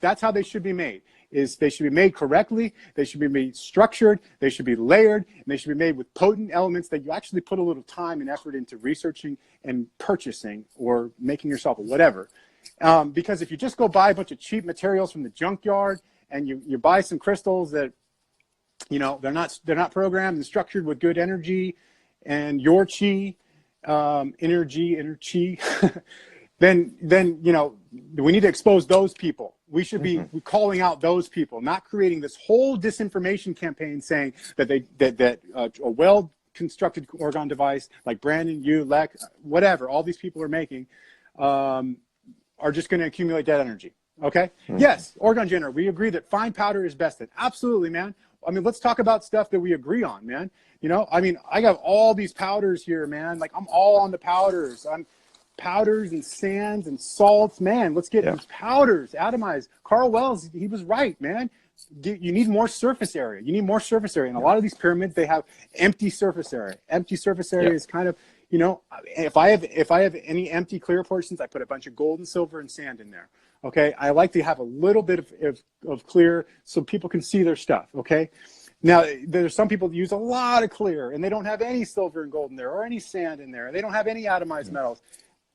That's how they should be made. Is they should be made correctly, they should be made structured, they should be layered, and they should be made with potent elements that you actually put a little time and effort into researching and purchasing or making yourself or whatever. Because if you just go buy a bunch of cheap materials from the junkyard and you buy some crystals that, you know, they're not programmed and structured with good energy and your chi, inner chi, then you know, we need to expose those people. We should be calling out those people, not creating this whole disinformation campaign saying that a well-constructed Orgone device like Brandon, you, Lex, whatever, all these people are making, are just going to accumulate dead energy. Okay? Yes, Orgone generator. We agree that fine powder is best. Absolutely, man. I mean, let's talk about stuff that we agree on, man. You know, I mean, I got all these powders here, man. Like, I'm all on the powders. I'm powders and sands and salts, man. Let's get these powders atomized. Carl Wells, he was right, man. You need more surface area. You need more surface area. And a lot of these pyramids, they have empty surface area. Empty surface area is kind of, you know, if I have any empty clear portions, I put a bunch of gold and silver and sand in there. Okay, I like to have a little bit of clear so people can see their stuff. Okay, now there's some people that use a lot of clear and they don't have any silver and gold in there or any sand in there. They don't have any atomized metals.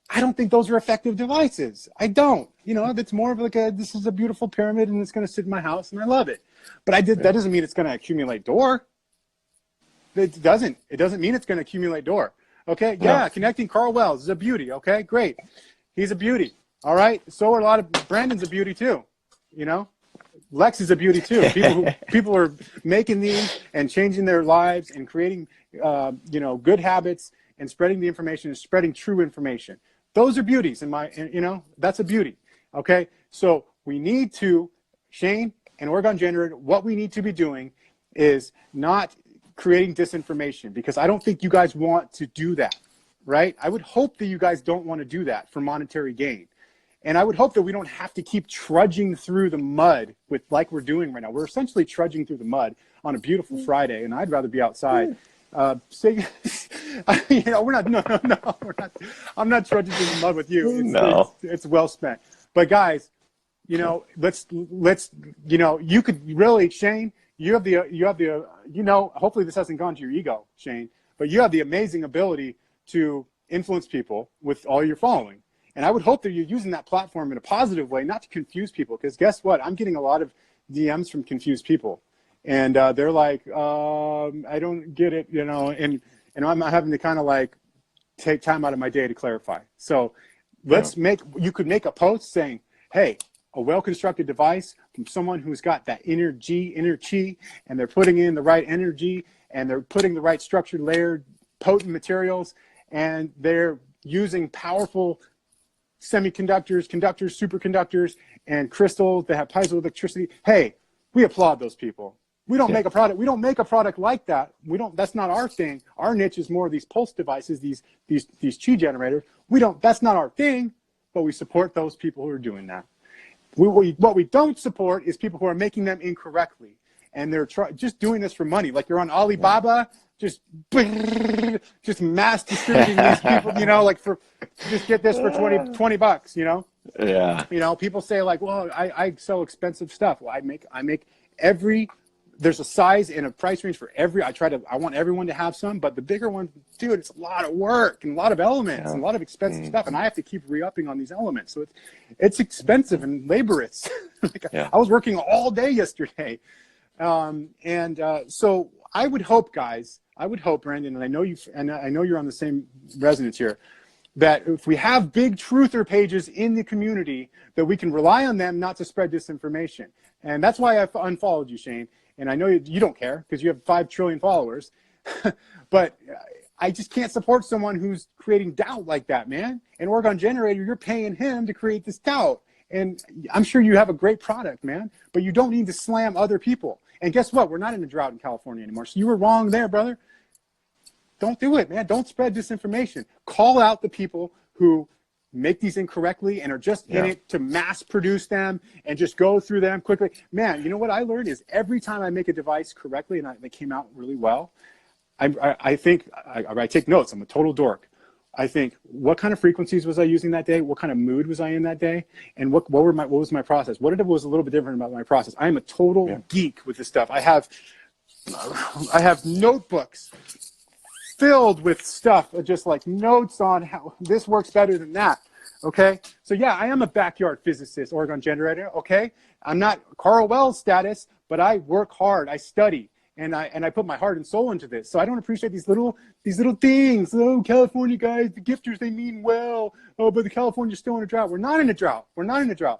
I don't think those are effective devices. I don't. You know, it's more of like this is a beautiful pyramid and it's going to sit in my house and I love it. But that doesn't mean it's going to accumulate door. It doesn't. It doesn't mean it's going to accumulate door. Okay, yeah, connecting Carl Wells is a beauty. Okay, great. He's a beauty. All right, so are a lot of Brandon's a beauty too. You know, Lex is a beauty too. People are making these and changing their lives and creating, you know, good habits and spreading the information and spreading true information. Those are beauties you know, that's a beauty. Okay, so we need to, Shane and Orgone Generator, what we need to be doing is not creating disinformation, because I don't think you guys want to do that, right? I would hope that you guys don't want to do that for monetary gain. And I would hope that we don't have to keep trudging through the mud like we're doing right now. We're essentially trudging through the mud on a beautiful Friday, and I'd rather be outside. You know, we're not. No. We're not. I'm not trudging through the mud with you. It's well spent. But guys, you know, let's. You know, you could really, Shane. You have the. You know, hopefully this hasn't gone to your ego, Shane. But you have the amazing ability to influence people with all your following. And I would hope that you're using that platform in a positive way, not to confuse people. Because guess what? I'm getting a lot of DMs from confused people. And they're like, I don't get it, you know, and I'm having to kind of like take time out of my day to clarify. So you could make a post saying, hey, a well-constructed device from someone who's got that inner chi, and they're putting in the right energy, and they're putting the right structured, layered, potent materials, and they're using powerful semiconductors, conductors, superconductors, and crystals that have piezoelectricity. Hey, we applaud those people. We don't make a product. We don't make a product like that. That's not our thing. Our niche is more of these pulse devices, these chi generators. That's not our thing, but we support those people who are doing that. What we don't support is people who are making them incorrectly, and they're just doing this for money. Like you're on Alibaba, just mass distributing these people, you know, like just get this for 20 bucks, you know? Yeah. You know, people say like, well, I sell expensive stuff. Well, I make every there's a size and a price range for every, I want everyone to have some, but the bigger one, dude, it's a lot of work and a lot of elements and a lot of expensive stuff. And I have to keep re-upping on these elements. So it's expensive and laborious. I was working all day yesterday. So I would hope, guys, Brandon, and I know you're on the same resonance here, that if we have big truther pages in the community, that we can rely on them not to spread disinformation. And that's why I unfollowed you, Shane. And I know you don't care because you have 5 trillion followers, but I just can't support someone who's creating doubt like that, man. And Orgon Generator, you're paying him to create this doubt. And I'm sure you have a great product, man, but you don't need to slam other people. And guess what? We're not in a drought in California anymore. So you were wrong there, brother. Don't do it, man. Don't spread disinformation. Call out the people who make these incorrectly and are just in it to mass produce them and just go through them quickly. Man, you know what I learned is every time I make a device correctly and they came out really well, I think I take notes. I'm a total dork. I think, what kind of frequencies was I using that day? What kind of mood was I in that day? And what was my process? What was a little bit different about my process? I am a total geek with this stuff. I have notebooks filled with stuff, just like notes on how this works better than that. Okay, so yeah, I am a backyard physicist, Orgon Generator. Okay, I'm not Carl Wells status, but I work hard, I study, and I put my heart and soul into this. So I don't appreciate these little things. Oh, California guys, the gifters, they mean well. Oh, but the California's still in a drought. We're not in a drought. We're not in a drought.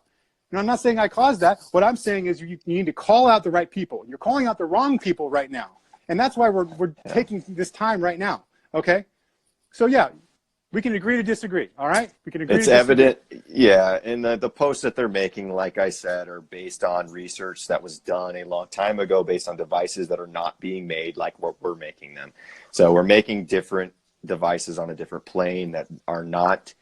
And I'm not saying I caused that. What I'm saying is you need to call out the right people. You're calling out the wrong people right now. And that's why we're taking this time right now, okay? So yeah, we can agree to disagree, all right? We can agree to disagree. It's evident, yeah, and the posts that they're making, like I said, are based on research that was done a long time ago based on devices that are not being made like we're making them. So we're making different devices on a different plane that are not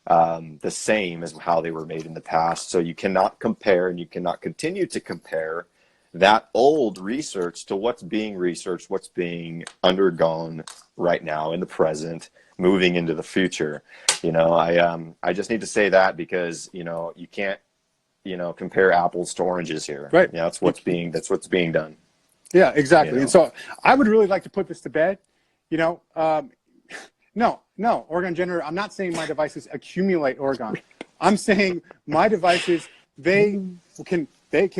the same as how they were made in the past. So you cannot compare, and you cannot continue to compare that old research to what's being researched, what's being undergone right now in the present, moving into the future. You know, I just need to say that because, you know, you can't, you know, compare apples to oranges here. Right. Yeah, that's what's being done. Yeah, exactly. You know? And so I would really like to put this to bed. You know, no, Orgon Generator, I'm not saying my devices accumulate Orgon. I'm saying my devices, they can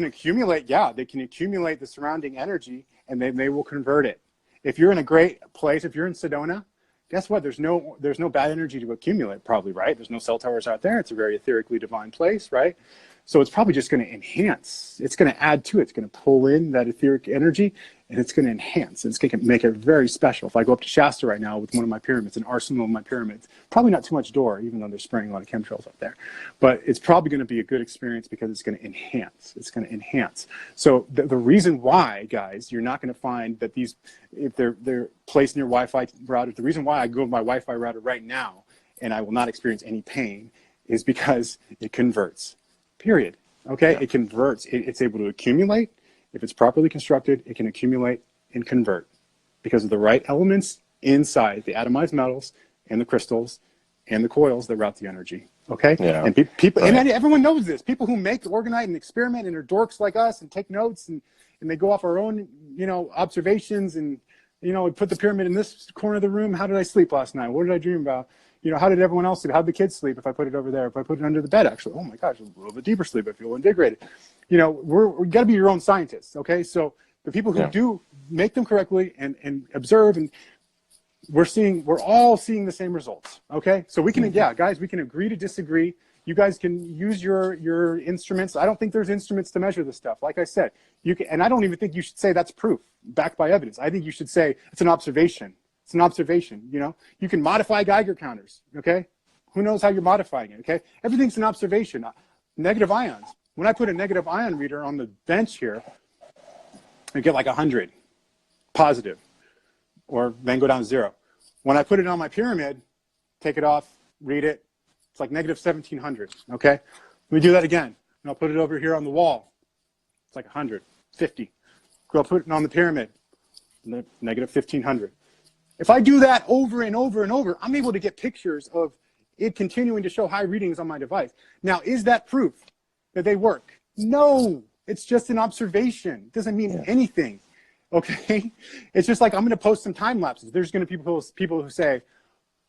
accumulate, they can accumulate the surrounding energy, and they will convert it. If you're in a great place, if you're in Sedona, guess what? There's no bad energy to accumulate, probably, right? There's no cell towers out there. It's a very etherically divine place, right? So it's probably just going to enhance. It's going to add to it. It's going to pull in that etheric energy, and it's going to enhance. It's going to make it very special. If I go up to Shasta right now with one of my pyramids, an arsenal of my pyramids, probably not too much door, even though they're spraying a lot of chemtrails up there. But it's probably going to be a good experience because it's going to enhance. It's going to enhance. So the reason why, guys, you're not going to find that these, if they're placed near Wi-Fi routers, the reason why I go with my Wi-Fi router right now and I will not experience any pain is because it converts. Period. Okay, it converts. It's able to accumulate. If it's properly constructed, it can accumulate and convert because of the right elements inside the atomized metals and the crystals and the coils that route the energy. Okay, and people, and everyone knows this. People who make Orgonite and experiment and are dorks like us and take notes and they go off our own, you know, observations and, you know, we put the pyramid in this corner of the room. How did I sleep last night? What did I dream about? You know, how did everyone else sleep? How did the kids sleep if I put it over there? If I put it under the bed, actually, oh my gosh, a little bit deeper sleep. I feel invigorated. You know, we got to be your own scientists, okay? So the people who do make them correctly and observe, and we're all seeing the same results, okay? So we can, guys, we can agree to disagree. You guys can use your instruments. I don't think there's instruments to measure this stuff. Like I said, you can, and I don't even think you should say that's proof backed by evidence. I think you should say it's an observation. It's an observation, you know? You can modify Geiger counters, okay? Who knows how you're modifying it, okay? Everything's an observation. Negative ions. When I put a negative ion reader on the bench here, I get like 100 positive, or then go down to 0. When I put it on my pyramid, take it off, read it, it's like negative 1700, okay? Let me do that again. And I'll put it over here on the wall. It's like 100, 50. Go put it on the pyramid, negative 1500. If I do that over and over and over, I'm able to get pictures of it continuing to show high readings on my device. Now, is that proof that they work? No, it's just an observation. It doesn't mean anything. Okay, it's just like I'm going to post some time lapses. There's going to be people who say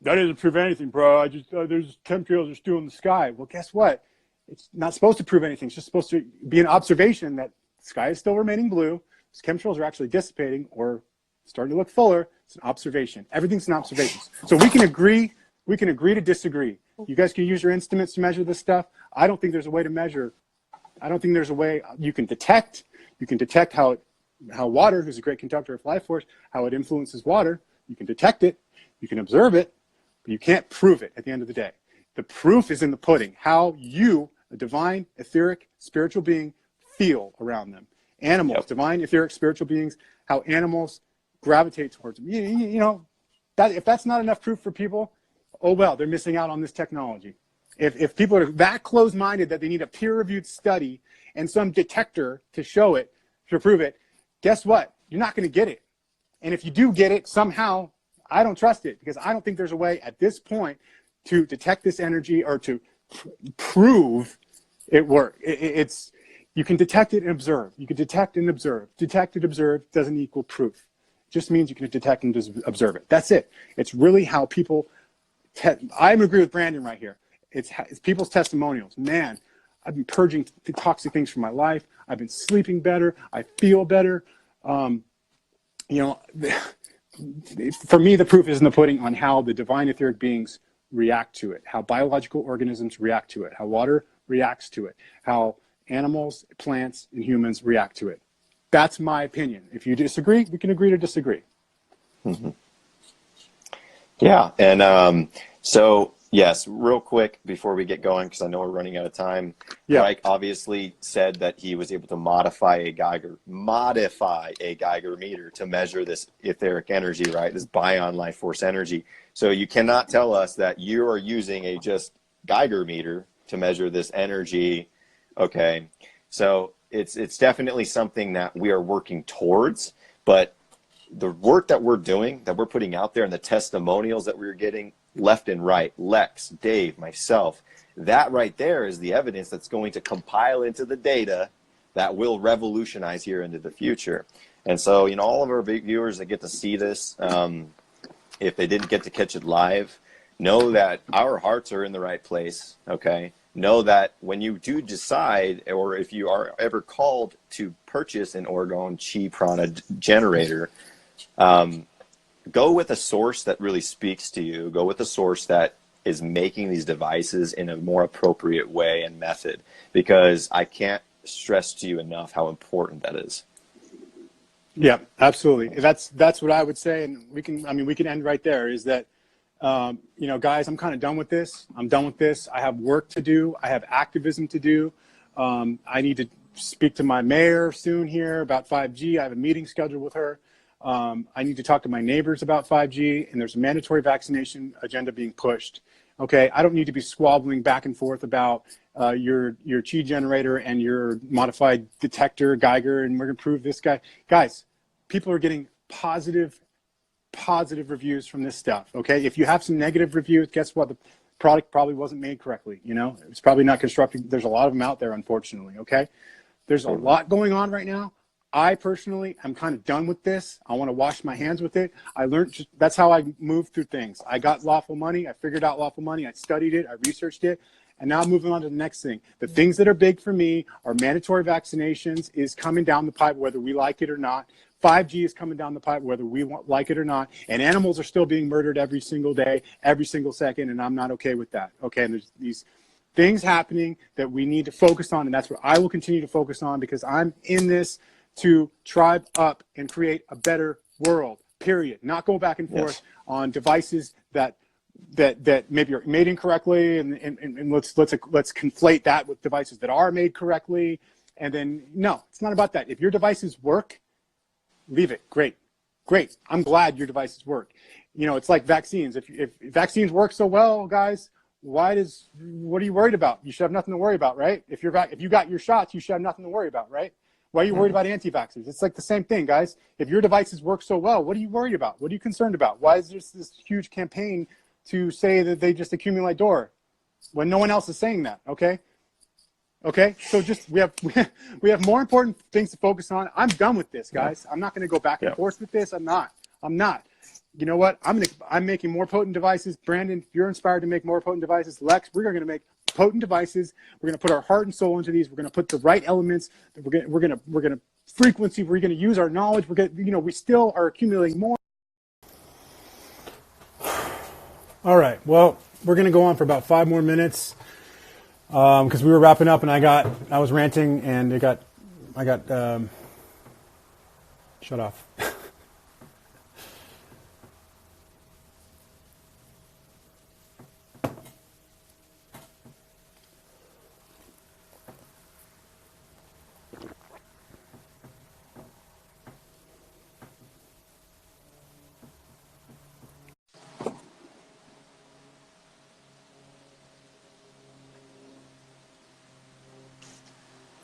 that doesn't prove anything, bro. I just there's chemtrails are still in the sky. Well, guess what? It's not supposed to prove anything. It's just supposed to be an observation that the sky is still remaining blue. These chemtrails are actually dissipating or starting to look fuller. It's an observation. Everything's an observation. So we can agree. We can agree to disagree. You guys can use your instruments to measure this stuff. I don't think there's a way to measure. I don't think there's a way you can detect. You can detect how water, who's a great conductor of life force, how it influences water. You can detect it. You can observe it, but you can't prove it at the end of the day. The proof is in the pudding. How you, a divine, etheric, spiritual being, feel around them. Animals, divine, etheric, spiritual beings, how animals gravitate towards them. You know, if that's not enough proof for people, oh well, they're missing out on this technology. If people are that closed-minded that they need a peer-reviewed study and some detector to show it, to prove it, guess what? You're not going to get it. And if you do get it somehow, I don't trust it, because I don't think there's a way at this point to detect this energy or to prove it works. It's you can detect it and observe. You can detect and observe. Detect and observe doesn't equal proof. It just means you can detect and observe it. That's it. It's really how people. I agree with Brandon right here. It's people's testimonials. Man, I've been purging toxic things from my life. I've been sleeping better. I feel better. You know, for me, the proof is in the pudding on how the divine etheric beings react to it, how biological organisms react to it, how water reacts to it, how animals, plants, and humans react to it. That's my opinion. If you disagree, we can agree to disagree. Mm-hmm. Yeah, and so yes, real quick before we get going, because I know we're running out of time. Yeah. Mike obviously said that he was able to modify a Geiger meter to measure this etheric energy, right? This bion life force energy. So you cannot tell us that you are using a just Geiger meter to measure this energy. Okay, so it's definitely something that we are working towards, but the work that we're doing, that we're putting out there, and the testimonials that we're getting left and right, Lex, Dave, myself, that right there is the evidence that's going to compile into the data that will revolutionize here into the future. And so, you know, all of our big viewers that get to see this, if they didn't get to catch it live, know that our hearts are in the right place, okay? Know that when you do decide, or if you are ever called to purchase an Orgone Chi Prana generator, go with a source that really speaks to you. Go with a source that is making these devices in a more appropriate way and method, because I can't stress to you enough how important that is. Yeah, absolutely. That's what I would say, and we can end right there. Is that you know, guys, I'm kind of done with this. I'm done with this. I have work to do. I have activism to do. I need to speak to my mayor soon here about 5G. I have a meeting scheduled with her. I need to talk to my neighbors about 5G, and there's a mandatory vaccination agenda being pushed. Okay, I don't need to be squabbling back and forth about your Chi generator and your modified detector, Geiger, and we're going to prove this guy. Guys, people are getting positive reviews from this stuff. Okay, if you have some negative reviews, guess what? The product probably wasn't made correctly. You know, it's probably not constructed. There's a lot of them out there, unfortunately. Okay, there's a lot going on right now. I personally am kind of done with this. I want to wash my hands with it. I learned, that's how I moved through things. I got lawful money. I figured out lawful money. I studied it. I researched it. And now I'm moving on to the next thing. The things that are big for me are mandatory vaccinations is coming down the pipe, whether we like it or not. 5G is coming down the pipe, whether we like it or not. And animals are still being murdered every single day, every single second. And I'm not okay with that. Okay. And there's these things happening that we need to focus on. And that's what I will continue to focus on, because I'm in this to tribe up and create a better world, period. Not go back and forth on devices that maybe are made incorrectly, and let's conflate that with devices that are made correctly. And then, no, it's not about that. If your devices work, leave it. Great. I'm glad your devices work. You know, it's like vaccines. If vaccines work so well, guys, what are you worried about? You should have nothing to worry about, right? If you got your shots, you should have nothing to worry about, right? Why are you worried about anti-vaxxers? It's like the same thing, guys. If your devices work so well, what are you worried about? What are you concerned about? Why is there this huge campaign to say that they just accumulate door when no one else is saying that, okay? Okay, so just we have more important things to focus on. I'm done with this, guys. I'm not going to go back and forth with this. I'm not. You know what? I'm making more potent devices. Brandon, if you're inspired to make more potent devices, Lex, we're going to make potent devices. We're going to put our heart and soul into these. We're going to put the right elements. We're going to frequency. We're going to use our knowledge. We still are accumulating more. All right. Well, we're going to go on for about 5 more minutes. Because we were wrapping up and I was ranting and I got shut off.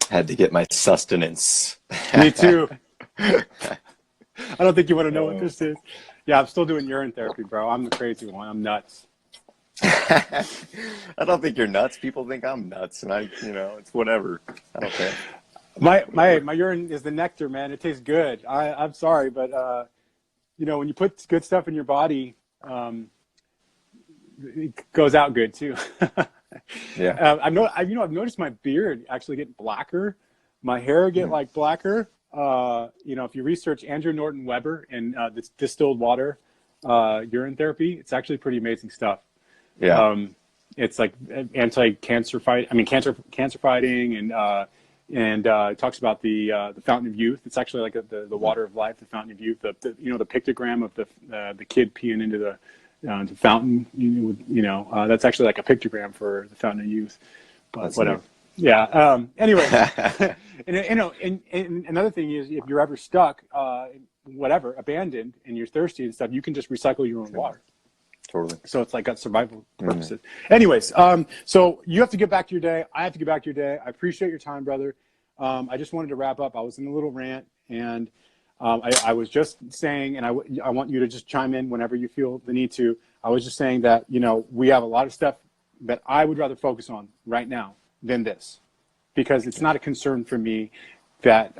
Had to get my sustenance. Me too. I don't think you want to know what this is. Yeah, I'm still doing urine therapy, bro. I'm the crazy one. I'm nuts. I don't think you're nuts. People think I'm nuts, and it's whatever. I don't care. My urine is the nectar, man. It tastes good. I'm sorry, but when you put good stuff in your body, it goes out good too. Yeah. I've noticed my beard actually getting blacker, my hair get like blacker. If you research Andrew Norton Weber and this distilled water urine therapy, it's actually pretty amazing stuff. Yeah. It's like cancer fighting, and it talks about the fountain of youth. It's actually like the water of life, the fountain of youth. The pictogram of the kid peeing into the fountain, that's actually like a pictogram for the fountain of youth, but that's whatever. Neat. Yeah. Anyway, and another thing is, if you're ever stuck, abandoned, and you're thirsty and stuff, you can just recycle your own water. Totally. So it's like got survival purposes. Anyways, so you have to get back to your day. I have to get back to your day. I appreciate your time, brother. I just wanted to wrap up. I was in a little rant, and I was just saying, and I want you to just chime in whenever you feel the need to. I was just saying that, we have a lot of stuff that I would rather focus on right now than this, because it's not a concern for me that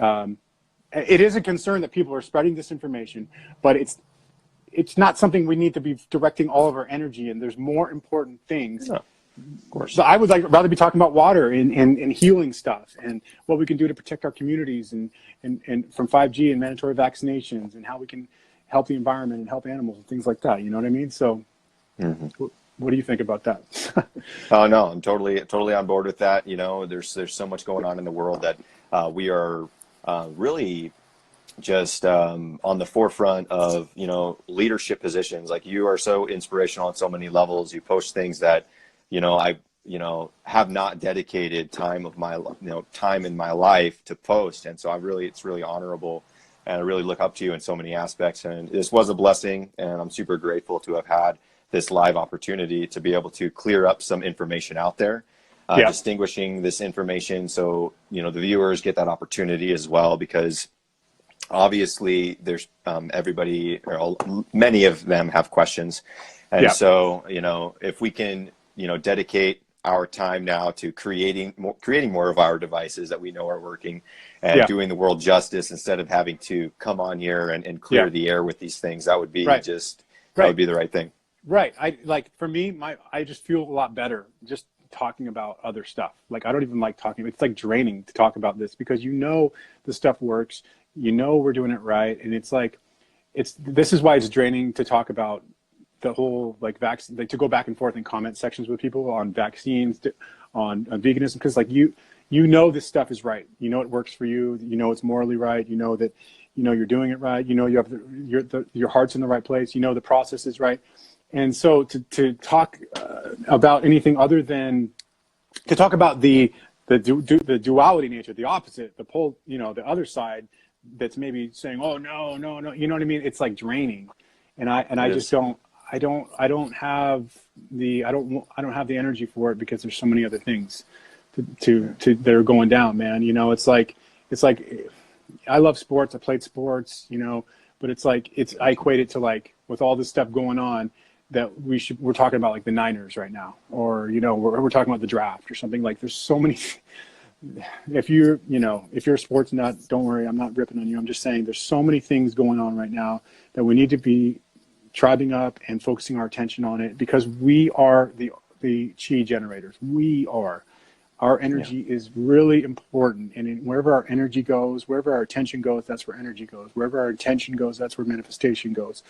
it is a concern that people are spreading disinformation, but it's not something we need to be directing all of our energy in. There's more important things. No, of course. So I would rather be talking about water and healing stuff and what we can do to protect our communities and from 5G and mandatory vaccinations and how we can help the environment and help animals and things like that. You know what I mean? So what do you think about that? Oh, no, I'm totally on board with that. There's so much going on in the world that we are really just on the forefront of, leadership positions. Like, you are so inspirational on so many levels. You post things that, I have not dedicated time in my life to post. And so it's really honorable, and I really look up to you in so many aspects. And this was a blessing, and I'm super grateful to have had this live opportunity to be able to clear up some information out there, distinguishing this information. So, the viewers get that opportunity as well, because obviously there's everybody, or many of them have questions. And so, if we can, dedicate our time now to creating more of our devices that we know are working, and doing the world justice, instead of having to come on here and clear the air with these things, that would be that would be the right thing. Right. For me, I just feel a lot better just talking about other stuff. Like, I don't even like talking. It's like draining to talk about this, because the stuff works. We're doing it right, and this is why it's draining to talk about the whole vaccine, to go back and forth in comment sections with people on vaccines, on veganism, because this stuff is right. It works for you. It's morally right. That you're doing it right. You have your heart's in the right place. The process is right. And so to talk about anything other than to talk about the duality nature, the opposite, the pole, the other side that's maybe saying, oh no, you know what I mean? It's like draining, and I just don't have the energy for it, because there's so many other things that are going down, man. It's like I love sports. I played sports, but I equate it to, with all this stuff going on, that we're talking about the Niners right now, or we're talking about the draft or something. There's so many if you're, if you're a sports nut, don't worry, I'm not ripping on you. I'm just saying there's so many things going on right now that we need to be tribing up and focusing our attention on it, because we are the chi generators. We are. Our energy is really important, and wherever our energy goes, wherever our attention goes, that's where energy goes. Wherever our attention goes, that's where manifestation goes.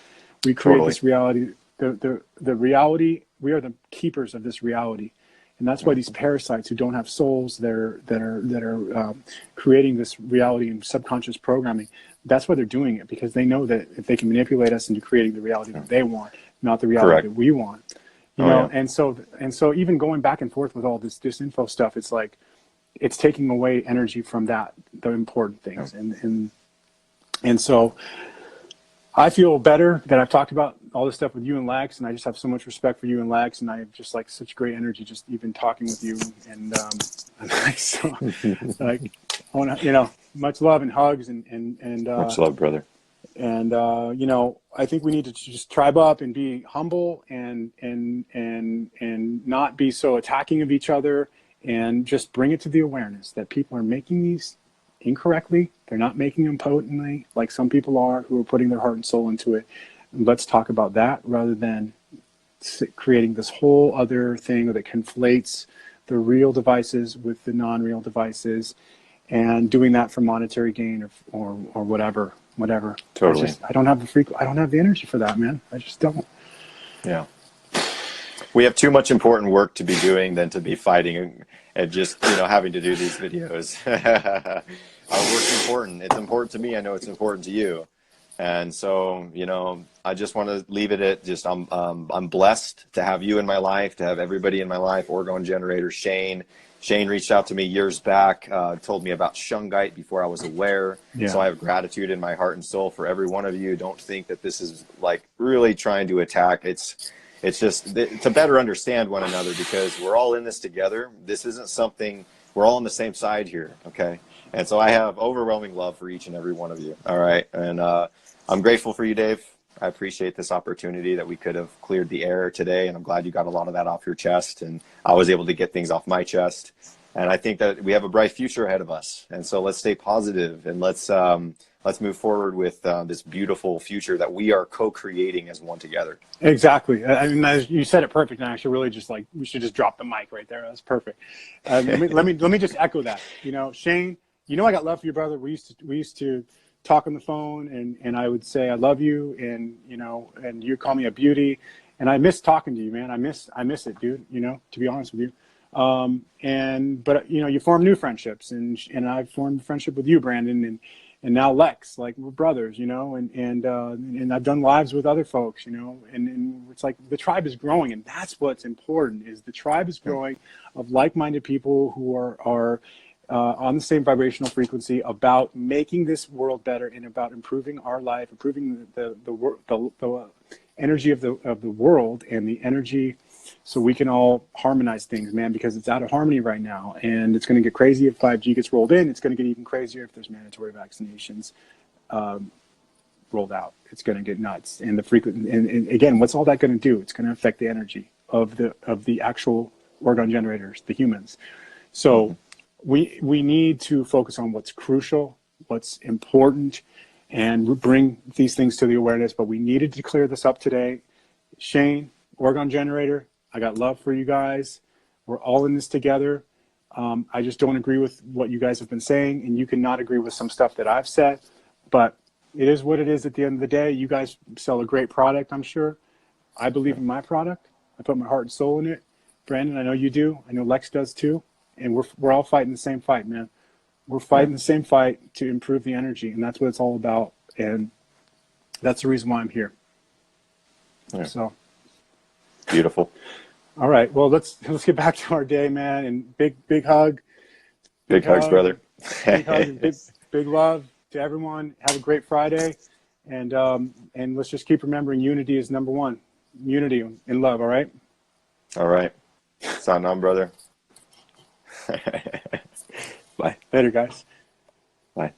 We create this reality. The reality. We are the keepers of this reality, and that's why these parasites who don't have souls that are creating this reality and subconscious programming. That's why they're doing it, because they know that if they can manipulate us into creating the reality that they want, not the reality that we want. And so even going back and forth with all this disinfo stuff, it's like it's taking away energy from the important things. And so I feel better that I've talked about all this stuff with you and Lex, and I just have so much respect for you and Lex, and I have just like such great energy just even talking with you. And so, like, I want to, much love and hugs and much love, brother. And I think we need to just tribe up and be humble and not be so attacking of each other, and just bring it to the awareness that people are making these incorrectly. They're not making them potently, like some people are who are putting their heart and soul into it. And let's talk about that rather than creating this whole other thing that conflates the real devices with the non-real devices, and doing that for monetary gain or whatever. Totally. I don't have the energy for that, man. I just don't. Yeah. We have too much important work to be doing than to be fighting and just, having to do these videos. Our work's important. It's important to me. I know it's important to you. And so, I just want to leave it at just, I'm blessed to have you in my life, to have everybody in my life, Orgone Generator, Shane. Shane reached out to me years back, told me about Shungite before I was aware. Yeah. So I have gratitude in my heart and soul for every one of you. Don't think that this is like really trying to attack. It's just to better understand one another, because we're all in this together. This isn't something, we're all on the same side here. Okay. And so I have overwhelming love for each and every one of you. All right. And I'm grateful for you, Dave. I appreciate this opportunity that we could have cleared the air today, and I'm glad you got a lot of that off your chest, and I was able to get things off my chest. And I think that we have a bright future ahead of us, and so let's stay positive, and let's move forward with this beautiful future that we are co-creating as one together. Exactly. I mean, you said it perfect, and I should really just we should just drop the mic right there. That's perfect. Let me just echo that. Shane, I got love for your brother. We used to talk on the phone, and I would say I love you, and and you call me a beauty, and I miss talking to you, man. I miss it, dude. To be honest with you, but you form new friendships, and I've formed a friendship with you, Brandon, and now Lex, like we're brothers, and I've done lives with other folks, and it's like the tribe is growing, and that's what's important, is the tribe is growing of like-minded people who are on the same vibrational frequency about making this world better and about improving our life, improving the energy of the world and the energy, so we can all harmonize things, man, because it's out of harmony right now, and it's going to get crazy if 5G gets rolled in. It's going to get even crazier if there's mandatory vaccinations rolled out. It's going to get nuts, and and again, what's all that going to do? It's going to affect the energy of the actual Orgone generators, the humans. So we need to focus on what's crucial, what's important, and bring these things to the awareness. But we needed to clear this up today. Shane, Orgone Generator, I got love for you guys. We're all in this together. I just don't agree with what you guys have been saying, and you cannot agree with some stuff that I've said. But it is what it is at the end of the day. You guys sell a great product, I'm sure. I believe in my product. I put my heart and soul in it. Brandon, I know you do. I know Lex does too. And we're all fighting the same fight, man. We're fighting the same fight to improve the energy, and that's what it's all about. And that's the reason why I'm here. Yeah. So beautiful. All right. Well, let's get back to our day, man. And big hug. Big hugs, brother. Big hug and big love to everyone. Have a great Friday, and let's just keep remembering unity is number one. Unity and love. All right. All right. Sign on, brother. Bye. Later, guys. Bye.